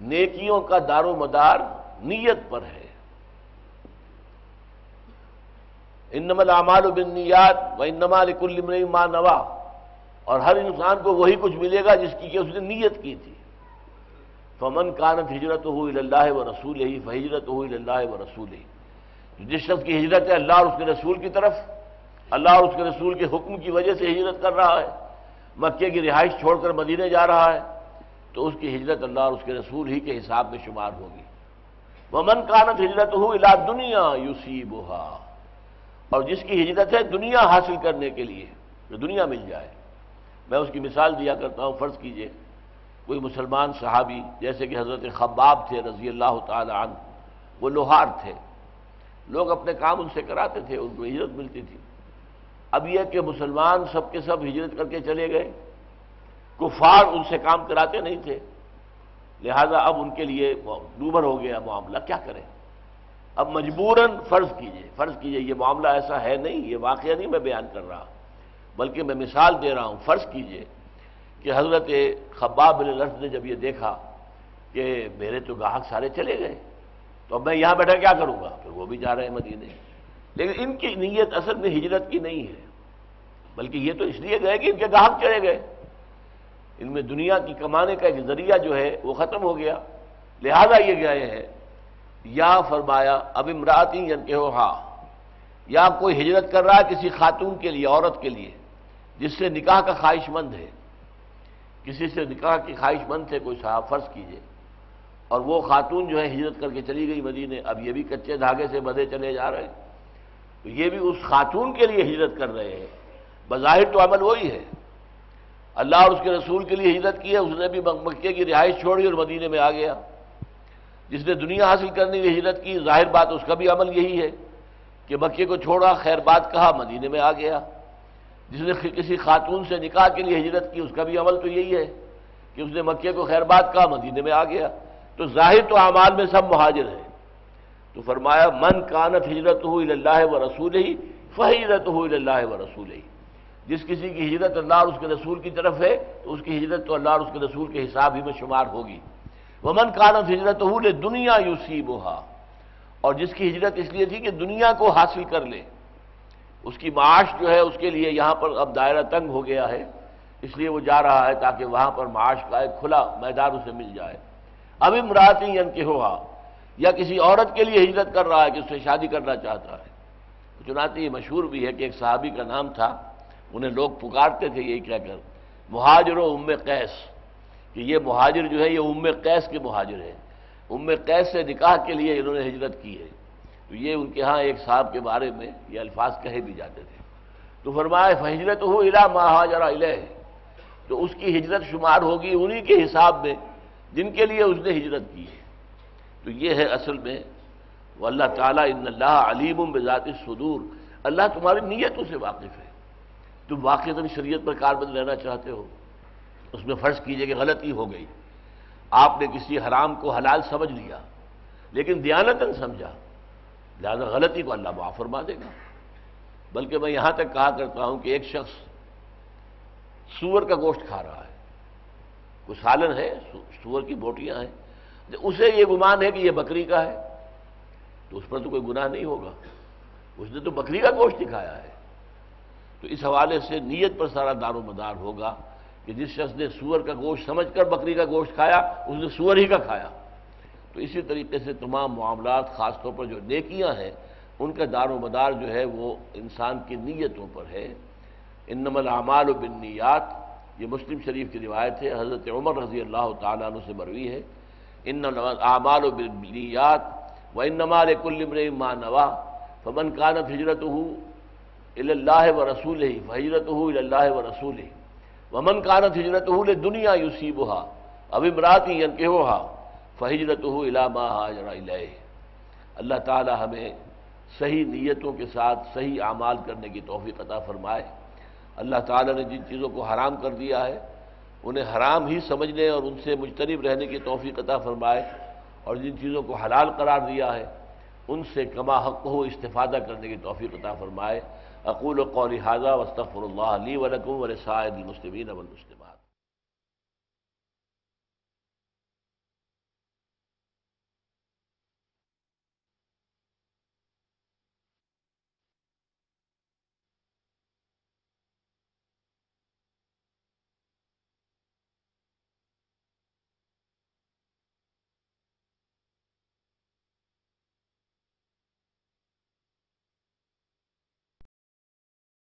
نیکیوں کا دار و مدار نیت پر ہے۔ انما الاعمال بالنیات وانما لکل امرئ ما نویٰ، اور ہر انسان کو وہی کچھ ملے گا جس کی کہ اس نے نیت کی تھی۔ فمن کانت ہجرتہ الی اللہ ورسولہ فہجرتہ الی اللہ ورسولہ، جس شخص کی ہجرت ہے اللہ اور اس کے رسول کی طرف، اللہ اور اس کے رسول کے حکم کی وجہ سے ہجرت کر رہا ہے، مکے کی رہائش چھوڑ کر مدینے جا رہا ہے، تو اس کی ہجرت اللہ اور اس کے رسول ہی کے حساب میں شمار ہوگی۔ ومن کانت ہجرتہ الی دنیا یصیبھا، اور جس کی ہجرت ہے دنیا حاصل کرنے کے لیے، جو دنیا مل جائے، میں اس کی مثال دیا کرتا ہوں، فرض کیجئے کوئی مسلمان صحابی جیسے کہ حضرت خباب تھے رضی اللہ تعالی عنہ، وہ لوہار تھے، لوگ اپنے کام ان سے کراتے تھے، ان کو اجرت ملتی تھی۔ اب یہ کہ مسلمان سب کے سب ہجرت کر کے چلے گئے، کفار ان سے کام کراتے نہیں تھے، لہذا اب ان کے لیے دوبر ہو گیا معاملہ، کیا کریں؟ اب مجبوراً فرض کیجئے یہ معاملہ ایسا ہے نہیں، یہ واقعہ نہیں میں بیان کر رہا، بلکہ میں مثال دے رہا ہوں۔ فرض کیجئے کہ حضرت خباب بن الارت نے جب یہ دیکھا کہ میرے تو گاہک سارے چلے گئے، تو اب میں یہاں بیٹھا کیا کروں گا؟ پھر وہ بھی جا رہے ہیں مدینے، لیکن ان کی نیت اصل میں ہجرت کی نہیں ہے، بلکہ یہ تو اس لیے گئے کہ ان کے گاہک چلے گئے، ان میں دنیا کی کمانے کا ایک ذریعہ جو ہے وہ ختم ہو گیا، لہذا یہ گئے ہیں۔ یا فرمایا اب امراتی ینکحوہا، یا کوئی ہجرت کر رہا ہے کسی خاتون کے لیے، عورت کے لیے جس سے نکاح کا خواہش مند ہے، کسی سے نکاح کی خواہش مند تھے کوئی صاحب فرض کیجئے، اور وہ خاتون جو ہے ہجرت کر کے چلی گئی مدینے، اب یہ بھی کچے دھاگے سے بدے چلے جا رہے ہیں، تو یہ بھی اس خاتون کے لیے ہجرت کر رہے ہیں، بظاہر تو عمل وہی ہے، اللہ اور اس کے رسول کے لیے ہجرت کی ہے، اس نے بھی مکے کی رہائش چھوڑی اور مدینے میں آ گیا۔ جس نے دنیا حاصل کرنے کی ہجرت کی، ظاہر بات اس کا بھی عمل یہی ہے کہ مکے کو چھوڑا، خیر بات کہا، مدینے میں آ گیا۔ جس نے کسی خاتون سے نکاح کے لیے ہجرت کی، اس کا بھی عمل تو یہی ہے کہ اس نے مکے کو خیر بات کہا، مدینے میں آ گیا، تو ظاہر تو اعمال میں سب مہاجر ہیں۔ تو فرمایا من کانت ہجرتہ الی اللہ ورسولہ فہجرتہ الی اللہ ورسولہ، جس کسی کی ہجرت اللہ اور اس کے رسول کی طرف ہے تو اس کی ہجرت تو اللہ اور اس کے رسول کے حساب ہی میں شمار ہوگی۔ ومن کانت ہجرتہ لدنیا یصیبھا، اور جس کی ہجرت اس لیے تھی کہ دنیا کو حاصل کر لے، اس کی معاش جو ہے اس کے لیے یہاں پر اب دائرہ تنگ ہو گیا ہے، اس لیے وہ جا رہا ہے تاکہ وہاں پر معاش کا ایک کھلا میدان اسے مل جائے۔ اب امراتی ینکحوہا، یا کسی عورت کے لیے ہجرت کر رہا ہے کہ اس سے شادی کرنا چاہتا ہے۔ چنانچہ یہ مشہور بھی ہے کہ ایک صحابی کا نام تھا، انہیں لوگ پکارتے تھے یہی کہہ کر مہاجر و ام قیس، کہ یہ مہاجر جو ہے یہ ام قیس کے مہاجر ہیں، ام قیس سے نکاح کے لیے انہوں نے ہجرت کی ہے۔ تو یہ ان کے ہاں ایک صاحب کے بارے میں یہ الفاظ کہے بھی جاتے تھے۔ تو فرمایا فہجرتہ الی ما ہاجر الیہ، تو اس کی ہجرت شمار ہوگی انہی کے حساب میں جن کے لیے اس نے ہجرت کی ہے۔ تو یہ ہے اصل میں وہ اللہ تعالیٰ ان اللہ علیم بذات الصدور، اللہ تمہاری نیتوں سے واقف ہے۔ تم واقعتاً شریعت پر کاربند رہنا چاہتے ہو، اس میں فرض کیجئے کہ غلطی ہو گئی، آپ نے کسی حرام کو حلال سمجھ لیا لیکن دیانتاً سمجھا، لہذا غلطی کو اللہ معاف فرما دے گا۔ بلکہ میں یہاں تک کہا کرتا ہوں کہ ایک شخص سور کا گوشت کھا رہا ہے، کوئی سالن ہے، سور کی بوٹیاں ہیں، اسے یہ گمان ہے کہ یہ بکری کا ہے، تو اس پر تو کوئی گناہ نہیں ہوگا، اس نے تو بکری کا گوشت ہی کھایا ہے۔ تو اس حوالے سے نیت پر سارا دار و مدار ہوگا کہ جس شخص نے سور کا گوشت سمجھ کر بکری کا گوشت کھایا، اس نے سور ہی کا کھایا۔ تو اسی طریقے سے تمام معاملات، خاص طور پر جو نیکیاں ہیں، ان کا دار و مدار جو ہے وہ انسان کی نیتوں پر ہے۔ انما الاعمال بالنیات، یہ مسلم شریف کی روایت ہے، حضرت عمر رضی اللہ تعالیٰ عنہ سے مروی ہے، انما الاعمال بالنیات وانما لکل امرئ ما نوى فمن كانت هجرته الى الله ورسوله فهجرته الى الله ورسوله ومن كانت هجرته لدنيا يصيبها او امرأة ينكحها فهجرته الى ما هاجر اليه۔ اللہ تعالی ہمیں صحیح نیتوں کے ساتھ صحیح اعمال کرنے کی توفیق عطا فرمائے۔ اللہ تعالی نے جن چیزوں کو حرام کر دیا ہے انہیں حرام ہی سمجھنے اور ان سے مجتنب رہنے کی توفیق عطا فرمائے، اور جن چیزوں کو حلال قرار دیا ہے ان سے کما حق ہو استفادہ کرنے کی توفیق عطا فرمائے۔ اقول قولی ھذا واستغفر اللہ لی ولکم ولسائر المسلمین والمسلمات۔